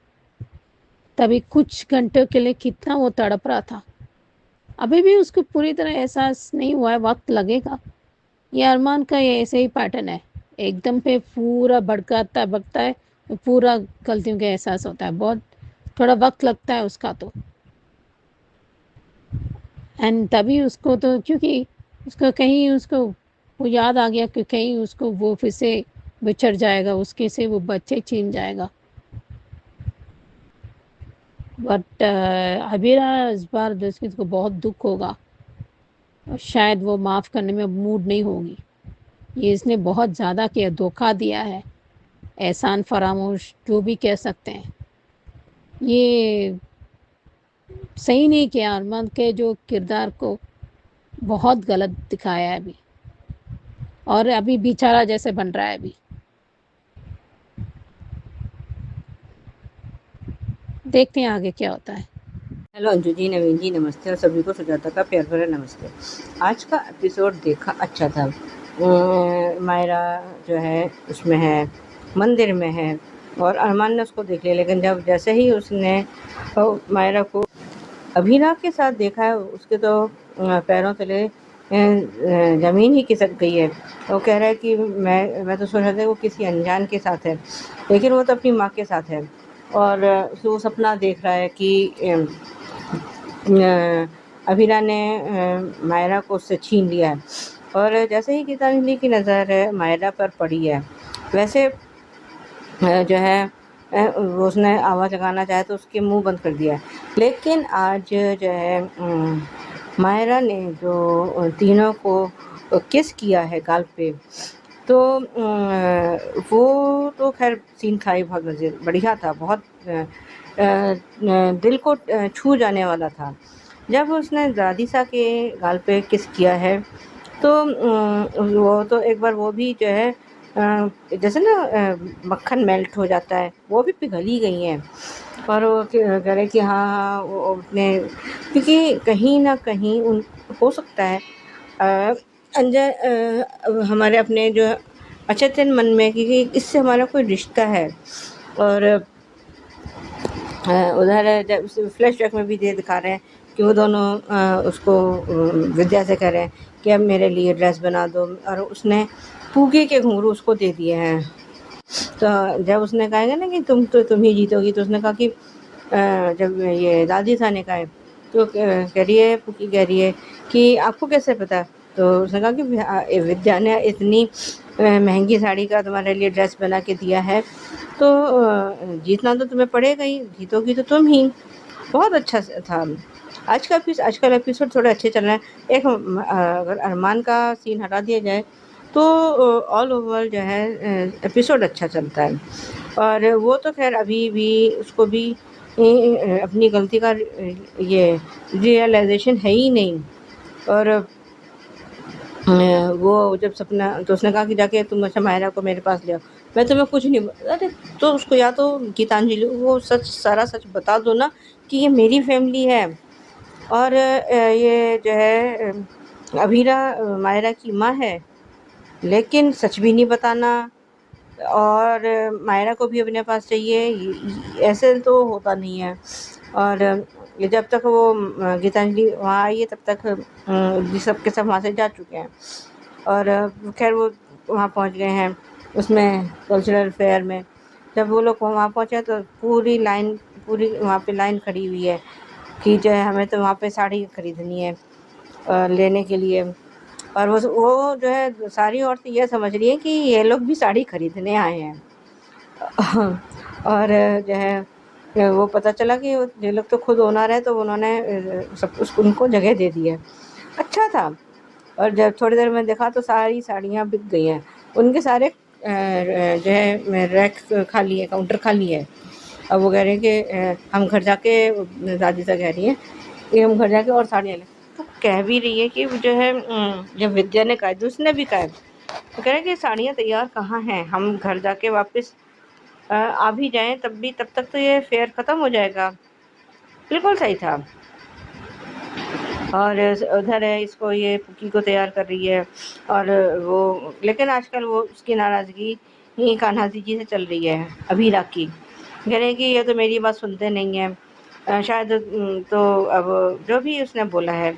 तभी कुछ घंटों के लिए कितना वो तड़प रहा था, अभी भी उसको पूरी तरह एहसास नहीं हुआ है, वक्त लगेगा। ये अरमान का ये ऐसे ही पैटर्न है, एकदम पे पूरा भड़काता भड़कता है, पूरा गलतियों का एहसास होता है, बहुत थोड़ा वक्त लगता है उसका तो। एंड तभी उसको तो, क्योंकि उसको कहीं उसको वो याद आ गया कि कहीं उसको वो फिर से बिछड़ जाएगा, उसके से वो बच्चे छीन जाएगा। बट अबीरा इस बार को बहुत दुख होगा, और शायद वो माफ़ करने में मूड नहीं होगी। ये इसने बहुत ज़्यादा किया, धोखा दिया है, एहसान फरामोश जो भी कह सकते हैं, ये सही नहीं किया। अरमान के जो किरदार को बहुत गलत दिखाया है अभी, और अभी बेचारा जैसे बन रहा है अभी। देखते हैं आगे क्या होता है। हेलो अंजू जी, नवीन जी, नमस्ते, और सभी को सुजाता का प्यार भरा नमस्ते। आज का एपिसोड देखा, अच्छा था। मायरा जो है उसमें है, मंदिर में है, और अरमान ने उसको देख लिया, लेकिन जैसे ही उसने मायरा को अभिनव के साथ देखा है, उसके तो पैरों तले ज़मीन ही खिसक गई है। वो कह रहा है कि मैं तो सोच रहा था वो किसी अनजान के साथ है, लेकिन वो तो अपनी माँ के साथ है। और वो सपना देख रहा है कि अभिरा ने मायरा को उससे छीन लिया है। और जैसे ही गीतांजलि की नज़र मायरा पर पड़ी है, वैसे जो है उसने आवाज़ लगाना चाहे तो उसके मुंह बंद कर दिया है। लेकिन आज जो है मायरा ने जो तीनों को किस किया है गाल पे, तो वो तो खैर सीन था ही, बहुत बढ़िया था, बहुत दिल को छू जाने वाला था। जब उसने दादीसा के गाल पे किस किया है तो वो तो एक बार वो भी जो है जैसे ना मक्खन मेल्ट हो जाता है, वो भी पिघल ही गई हैं। और वो कह रहे कि हाँ हाँ वो अपने, क्योंकि कहीं ना कहीं उन हो सकता है हमारे अपने जो अचेतन मन में, क्योंकि इससे हमारा कोई रिश्ता है। और उधर जब फ्लैशबैक में भी ये दिखा रहे हैं कि वो दोनों उसको विद्या से कह रहे हैं कि अब मेरे लिए ड्रेस बना दो, और उसने पूगी के घुंघरू उसको दे दिए हैं। तो जब उसने कहा ना कि तुम ही जीतोगी, तो उसने कहा कि जब ये दादी सा ने कहा है तो कह रही है, पूकी कह रही है कि आपको कैसे पता? तो उसने कहा कि विद्या ने इतनी महंगी साड़ी का तुम्हारे लिए ड्रेस बना के दिया है, तो जीतना तो तुम्हें पड़ेगा ही, जीतोगी तो तुम ही। बहुत अच्छा था। आजकल एपिसोड थोड़े अच्छे चल रहे हैं। एक अगर अरमान का सीन हटा दिया जाए तो ऑल ओवर जो है एपिसोड अच्छा चलता है। और वो तो खैर अभी भी उसको भी अपनी गलती का ये रियलाइजेशन है ही नहीं। और वो जब सपना, तो उसने कहा कि जाके तुम अच्छा मायरा को मेरे पास ले आओ, मैं तुम्हें कुछ नहीं अरे तो उसको या तो गीतांजलि वो सारा सच बता दो ना कि ये मेरी फैमिली है। और ये जो है अभीरा मायरा की माँ है, लेकिन सच भी नहीं बताना, और मायरा को भी अपने पास चाहिए, ऐसे तो होता नहीं है। और ये जब तक वो गीतांजलि वहाँ आई है तब तक ये सब के सब वहाँ से जा चुके हैं। और खैर वो वहाँ पहुँच गए हैं उसमें कल्चरल फेयर में। जब वो लोग वहाँ पहुँचे तो पूरी वहाँ पे लाइन खड़ी हुई है कि जो है हमें तो वहाँ पे साड़ी खरीदनी है लेने के लिए। और वो जो है सारी औरतें ये समझ रही हैं कि ये लोग भी साड़ी खरीदने आए हैं। और जो है वो पता चला कि ये लोग तो खुद ओनर है, तो उन्होंने सब उनको जगह दे दी है। अच्छा था। और जब थोड़ी देर में देखा तो सारी साड़ियाँ बिक गई हैं, उनके सारे जो है रैक खाली है, काउंटर खाली है। अब वो कह रहे हैं कि हम घर जाके, दादी से कह रही हैं कि हम घर जाके और साड़ियाँ लें। तो कह भी रही है कि जो है जब विद्या ने कहा, दूसरे ने भी कहा, तो कह रहे हैं कि साड़ियाँ तैयार कहाँ हैं, हम घर जाके वापस आ भी जाएं तब तक तो ये फेयर ख़त्म हो जाएगा। बिल्कुल सही था। और उधर है इसको, ये पुकी को तैयार कर रही है। और वो लेकिन आजकल वो उसकी नाराज़गी ही कान्हा जी से चल रही है अभीरा की। कह रहे हैं कि ये तो मेरी बात सुनते नहीं हैं, शायद तो अब जो भी उसने बोला है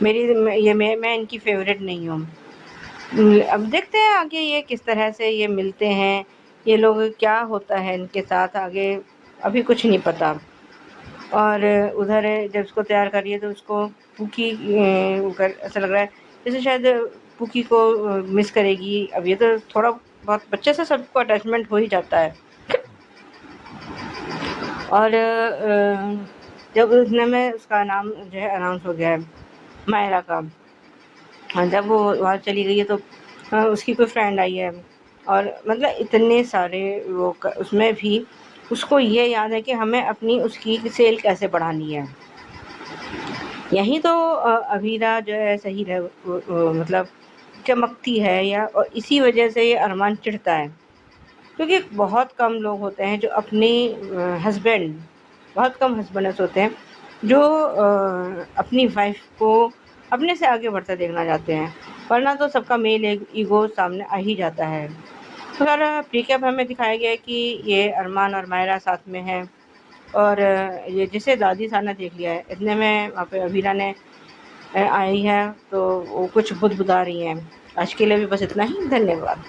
मैं इनकी फेवरेट नहीं हूँ। अब देखते हैं आगे ये किस तरह से ये मिलते हैं, ये लोग क्या होता है इनके साथ आगे, अभी कुछ नहीं पता। और उधर जब उसको तैयार कर रही है तो उसको पुकी ऐसा लग रहा है जैसे शायद पुकी को मिस करेगी। अब ये तो थोड़ा बहुत बच्चे से सबको अटैचमेंट हो ही जाता है। और जब उतने में उसका नाम जो है अनाउंस हो गया है मायरा का, जब वो वहाँ चली गई है तो उसकी कोई फ्रेंड आई है, और मतलब इतने सारे वो उसमें भी उसको ये याद है कि हमें अपनी उसकी सेल कैसे बढ़ानी है। यही तो अभीरा जो है सही है, मतलब चमकती है, या और इसी वजह से ये अरमान चिढ़ता है, क्योंकि बहुत कम लोग होते हैं जो अपने हस्बैंड, बहुत कम हस्बैंड्स होते हैं जो अपनी वाइफ को अपने से आगे बढ़ता देखना चाहते हैं, वरना तो सबका मेल ईगो सामने आ ही जाता है। अगर प्रीकैप हमें दिखाया गया है कि ये अरमान और मायरा साथ में हैं, और ये जिसे दादी साना देख लिया है, इतने में वहाँ पे अभीरा ने आई है तो वो कुछ बुदबुदा रही हैं। आज के लिए भी बस इतना ही, धन्यवाद।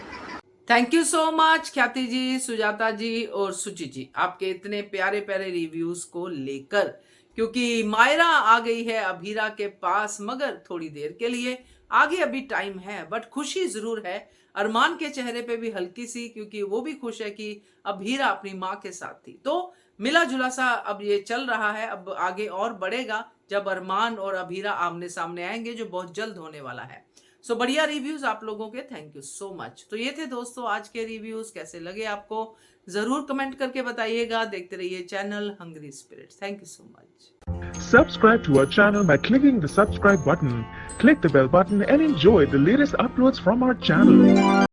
थैंक यू सो मच ख्याति जी, सुजाता जी और सुचि जी, आपके इतने प्यारे प्यारे रिव्यूज को लेकर। क्योंकि मायरा आ गई है अभीरा के पास, मगर थोड़ी देर के लिए, आगे अभी टाइम है, बट खुशी जरूर है। अरमान के चेहरे पे भी हल्की सी, क्योंकि वो भी खुश है कि अभीरा अपनी माँ के साथ थी। तो मिला जुला सा अब ये चल रहा है, अब आगे और बढ़ेगा जब अरमान और अभीरा आमने सामने आएंगे, जो बहुत जल्द होने वाला है। सो बढ़िया रिव्यूज आप लोगों के, थैंक यू सो मच। तो ये थे दोस्तों आज के रिव्यूज, कैसे लगे आपको जरूर कमेंट करके बताइएगा। देखते रहिए channel hungry spirits. Thank you so much. Subscribe to our channel by clicking the subscribe button. Click the bell button and enjoy the latest uploads from our channel.